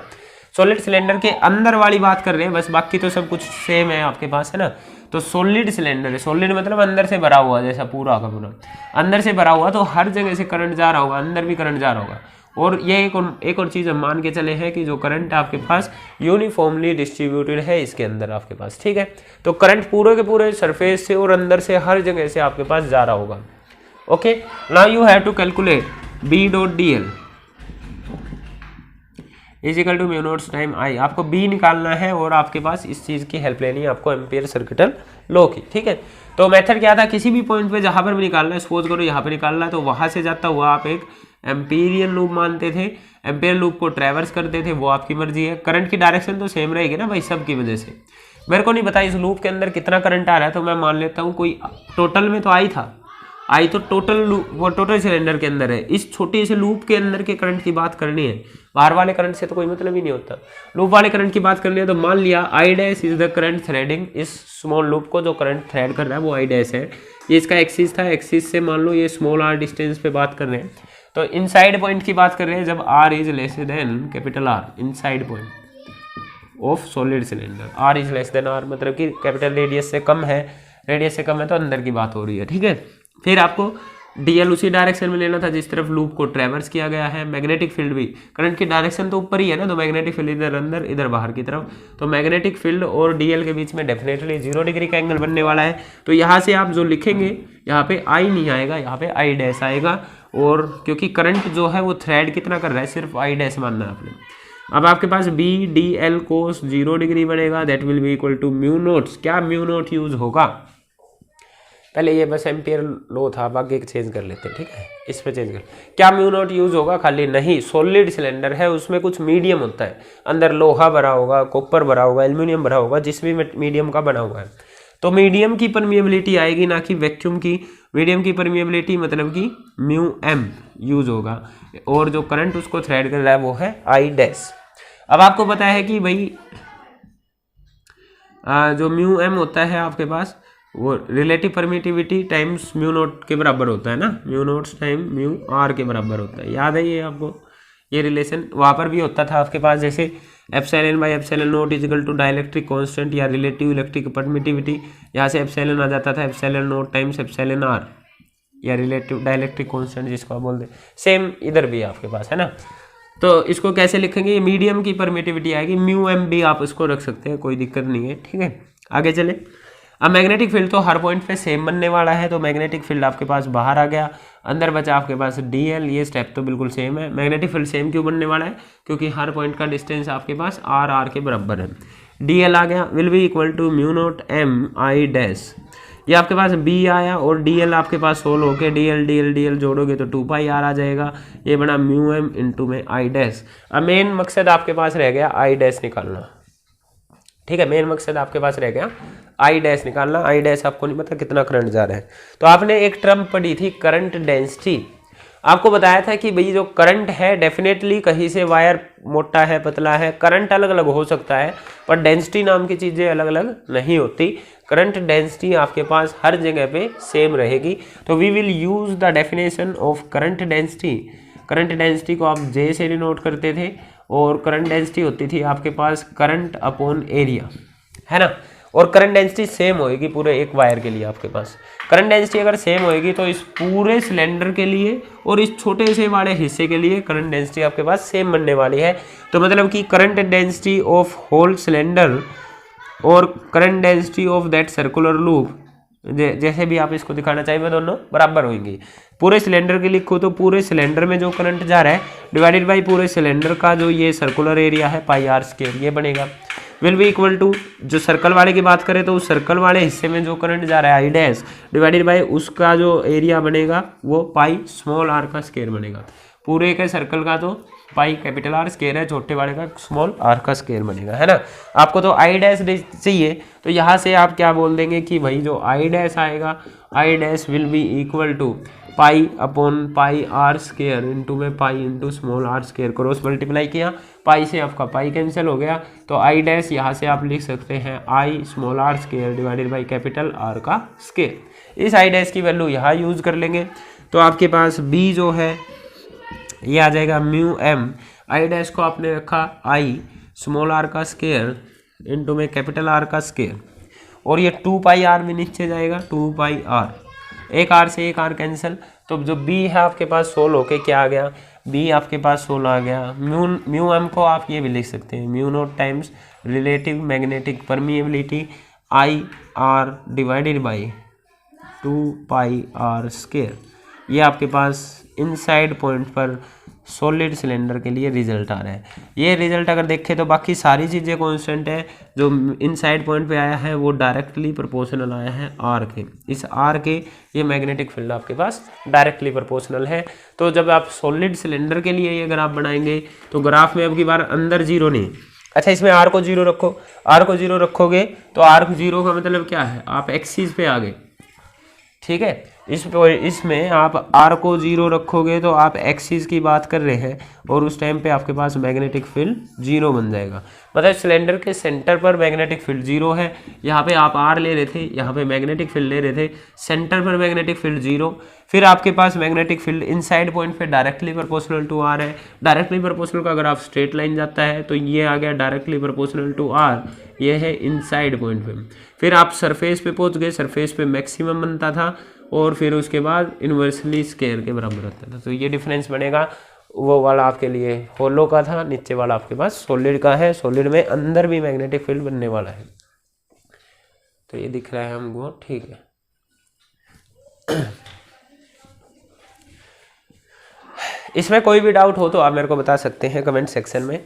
Speaker 1: सॉलिड सिलेंडर के अंदर वाली बात कर रहे हैं बस, बाकी तो सब कुछ सेम है आपके पास, है ना। तो सॉलिड सिलेंडर है, सॉलिड मतलब अंदर से भरा हुआ, जैसा पूरा का पूरा अंदर से भरा हुआ, तो हर जगह से करंट जा रहा होगा, अंदर भी करंट जा रहा होगा। और ये एक और चीज़ हम मान के चले हैं कि जो करंट आपके पास यूनिफॉर्मली डिस्ट्रीब्यूटेड है इसके अंदर आपके पास। ठीक है, तो करंट पूरे के पूरे सरफेस से और अंदर से हर जगह से आपके पास जा रहा होगा। Okay, now you have to calculate B dot D L is equal to mu naught time I. आपको B निकालना है और आपके पास इस चीज़ की हेल्प लेनी है आपको, एम्पियर सर्किटल लॉ की। ठीक है, तो मेथड क्या था, किसी भी पॉइंट पे जहाँ पर भी निकालना है, सपोज करो यहाँ पे निकालना है, तो वहाँ से जाता हुआ आप एक एम्पीरियल लूप मानते थे, एम्पियर लूप को ट्रैवर्स करते थे, वो आपकी मर्जी है। करंट की डायरेक्शन तो सेम रहेगी ना भाई, सब की वजह से। मेरे को नहीं पता इस लूप के अंदर कितना करंट आ रहा है, तो मैं मान लेता हूँ कोई टोटल में तो आई था, आई तो टोटल लूप, वो टोटल सिलेंडर के अंदर है। इस छोटे से लूप के अंदर के करंट की बात करनी है, बाहर वाले करंट से तो कोई मतलब ही नहीं होता। लूप वाले करंट की बात करनी है, तो मान लिया I dash is the current threading, इस स्मॉल लूप को जो करंट थ्रेड कर रहा है वो आई डैश है। ये इसका एक्सिस था, एक्सिस से मान लो ये स्मॉल आर डिस्टेंस पे बात कर रहे हैं, तो इनसाइड पॉइंट की बात कर रहे हैं जब r is less than capital R, inside point of solid cylinder, r is less than R मतलब कि कैपिटल रेडियस से कम है, रेडियस से कम है तो अंदर की बात हो रही है। ठीक है, फिर आपको डीएल उसी डायरेक्शन में लेना था जिस तरफ लूप को ट्रैवर्स किया गया है। मैग्नेटिक फील्ड भी, करंट की डायरेक्शन तो ऊपर ही है ना, तो मैग्नेटिक फील्ड इधर अंदर इधर बाहर की तरफ, तो मैग्नेटिक फील्ड और डीएल के बीच में डेफिनेटली 0 डिग्री का एंगल बनने वाला है। तो यहाँ से आप जो लिखेंगे, यहाँ पे आई नहीं आएगा, यहाँ पे आई डैश आएगा, और क्योंकि करंट जो है वो थ्रेड कितना कर रहा है, सिर्फ आई डैश मानना है आपने। अब आपके पास B D L cos 0 degree बनेगा, that will be equal to mu naught. क्या म्यू नोट यूज होगा, पहले ये बस एम्पियर लो था, अब आगे चेंज कर लेते हैं। ठीक है, इस पे चेंज कर, क्या म्यू नोट यूज होगा, खाली नहीं, सॉलिड सिलेंडर है उसमें कुछ मीडियम होता है, अंदर लोहा भरा होगा, कॉपर भरा होगा, एल्यूमिनियम भरा होगा, जिस भी मीडियम का बना हुआ है, तो मीडियम की परमिएबिलिटी आएगी, ना कि वैक्यूम की। मीडियम की परमिएबिलिटी मतलब कि म्यू एम यूज होगा, और जो करंट उसको थ्रेड कर रहा है वो है आई डैश। अब आपको पता है कि भाई जो म्यू एम होता है आपके पास, वो relative permittivity times mu naught के बराबर होता है ना, mu naught time mu R के बराबर होता है। याद है ये आपको, ये रिलेशन वहाँ पर भी होता था आपके पास, जैसे epsilon by epsilon naught is equal to dielectric constant या रिलेटिव इलेक्ट्रिक परमिटिविटी, यहाँ से एप्सिलॉन आ जाता था epsilon naught times epsilon R या रिलेटिव डाइलेक्ट्रिक कांस्टेंट जिसको आप बोलते हैं। सेम इधर भी आपके पास है ना, तो इसको कैसे लिखेंगे, ये मीडियम की परमिटिविटी आएगी, म्यू एम भी आप इसको रख सकते हैं, कोई दिक्कत नहीं है। ठीक है, आगे चले। अब मैग्नेटिक फील्ड तो हर पॉइंट पे सेम बनने वाला है, तो मैग्नेटिक फील्ड आपके पास बाहर आ गया, अंदर बचा आपके पास डीएल। ये स्टेप तो बिल्कुल सेम है। मैग्नेटिक फील्ड सेम क्यों बनने वाला है, क्योंकि हर पॉइंट का डिस्टेंस आपके पास आर आर के बराबर है। डीएल आ गया, will be equal to mu naught M I dash. ये आपके पास बी आया और डीएल आपके पास सोल्व होके डीएल डीएल डीएल जोड़ोगे तो 2 पाई आर आ जाएगा, ये बना म्यू एम इंटू में आई डैश। अब मेन मकसद आपके पास रह गया आई डैश निकालना। ठीक है, मेन मकसद आपके पास रह गया आई डैश निकालना। आई डैश आपको नहीं पता कितना करंट जा रहा है, तो आपने एक टर्म पढ़ी थी करंट डेंसिटी। आपको बताया था कि भाई जो करंट है डेफिनेटली कहीं से वायर मोटा है पतला है, करंट अलग अलग हो सकता है पर डेंसिटी नाम की चीज़ें अलग अलग नहीं होती। करंट डेंसिटी आपके पास हर जगह पे सेम रहेगी। तो we will use the definition of current density. Current density को आप जे से डिनोट करते थे और करंट डेंसिटी होती थी आपके पास करंट अपॉन एरिया, है ना। और करंट डेंसिटी सेम होएगी पूरे एक वायर के लिए आपके पास। करंट डेंसिटी अगर सेम होएगी तो इस पूरे सिलेंडर के लिए और इस छोटे से वाले हिस्से के लिए करंट डेंसिटी आपके पास सेम बनने वाली है। तो मतलब कि current density of whole cylinder और current density of that circular loop, जैसे भी आप इसको दिखाना चाहिए, दोनों बराबर होंगी। पूरे सिलेंडर के लिखो तो पूरे सिलेंडर में जो करंट जा रहा है डिवाइडेड बाई पूरे सिलेंडर का जो ये सर्कुलर एरिया है पाई आर स्क्वायर, ये बनेगा विल बी इक्वल टू, जो सर्कल वाले की बात करें तो उस सर्कल वाले हिस्से में जो करंट जा रहा है आई डैश डिवाइडेड बाई उसका जो एरिया बनेगा वो पाई स्मॉल आर का स्क्वायर बनेगा। पूरे के सर्कल का तो पाई कैपिटल आर स्क्वायर है, छोटे वाले का स्मॉल आर का स्क्वायर बनेगा, है ना। आपको तो आई डैश चाहिए तो यहाँ से आप क्या बोल देंगे कि भाई जो आई डैश आएगा, I dash will be equal to pi upon pi R square into में pi into small r square, cross multiply किया, पाई से आपका पाई कैंसिल हो गया, तो आई डैश यहाँ से आप लिख सकते हैं I small r square divided by capital R का स्क्वायर। इस आई डैश की वैल्यू यहाँ यूज कर लेंगे तो आपके पास बी जो है ये आ जाएगा म्यू एम, आई डैश को आपने रखा आई स्मॉल आर का स्क्वायर इंटू में कैपिटल आर का स्क्वायर, और ये 2 पाई आर भी नीचे जाएगा, 2 पाई आर, एक आर से एक आर कैंसिल, तो जो बी है आपके पास 16 होके क्या आ गया, बी आपके पास 16 आ गया। म्यू एम को आप ये भी लिख सकते हैं mu naught times relative magnetic permeability I R divided by 2 pi R square. ये आपके पास इनसाइड पॉइंट पर सॉलिड सिलेंडर के लिए रिजल्ट आ रहा है। ये रिजल्ट अगर देखें तो बाकी सारी चीज़ें कांस्टेंट है, जो इनसाइड पॉइंट पे आया है वो डायरेक्टली प्रोपोर्शनल आया है आर के, इस आर के ये मैग्नेटिक फील्ड आपके पास डायरेक्टली प्रोपोर्शनल है। तो जब आप सॉलिड सिलेंडर के लिए ये ग्राफ बनाएंगे तो ग्राफ में अब की बार अंदर जीरो नहीं, अच्छा इसमें आर को जीरो रखो, आर को जीरो रखोगे तो आर जीरो का मतलब क्या है, आप एक्सिस पे आ गए, ठीक है। इसमें आप आर को जीरो रखोगे तो आप एक्सिस की बात कर रहे हैं और उस टाइम पे आपके पास मैग्नेटिक फील्ड जीरो बन जाएगा, मतलब सिलेंडर के सेंटर पर मैग्नेटिक फील्ड जीरो है। यहाँ पे आप आर ले रहे थे, यहाँ पे मैग्नेटिक फील्ड ले रहे थे, सेंटर पर मैग्नेटिक फील्ड जीरो, फिर आपके पास मैग्नेटिक फील्ड इनसाइड पॉइंट पे डायरेक्टली प्रोपोर्शनल टू आर है। डायरेक्टली प्रोपोर्शनल का अगर आप स्ट्रेट लाइन जाता है तो ये आ गया डायरेक्टली प्रोपोर्शनल टू आर, ये है इनसाइड पॉइंट पे। फिर आप सरफेस पे पहुंच गए, सरफेस पे मैक्सिमम बनता था और फिर उसके बाद इन्वर्सली स्क्वायर के बराबर होता था। तो ये डिफरेंस बनेगा, वो वाला आपके लिए होलो का था, नीचे वाला आपके पास सॉलिड का है। सॉलिड में अंदर भी मैग्नेटिक फील्ड बनने वाला है, तो ये दिख रहा है हमको, ठीक है। इसमें कोई भी डाउट हो तो आप मेरे को बता सकते हैं कमेंट सेक्शन में।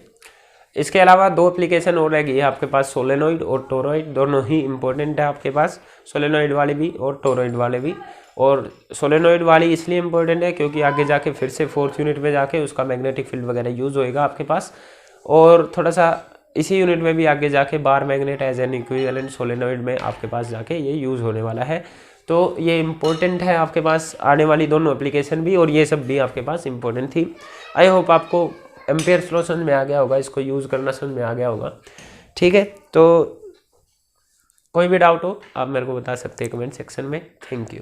Speaker 1: इसके अलावा 2 एप्लीकेशन और रहेगी है आपके पास, सोलेनोइड और टोरॉइड, दोनों ही इंपॉर्टेंट है आपके पास, सोलेनोइड वाले भी और टोरॉइड वाले भी। और सोलेनोइड वाली इसलिए इंपॉर्टेंट है क्योंकि आगे जाके फिर से 4th यूनिट में जाके उसका मैग्नेटिक फील्ड वगैरह यूज़ होएगा आपके पास, और थोड़ा सा इसी यूनिट में भी आगे जाके bar magnet as an equivalent solenoid में आपके पास जाके ये यूज़ होने वाला है। तो ये इंपॉर्टेंट है आपके पास, आने वाली दोनों एप्लीकेशन भी और ये सब भी आपके पास इंपॉर्टेंट थी। आई होप आपको एम्पेयर फ्लो समझ में आ गया होगा, इसको यूज़ करना समझ में आ गया होगा, ठीक है। तो कोई भी डाउट हो आप मेरे को बता सकते हैं कमेंट सेक्शन में। Thank you.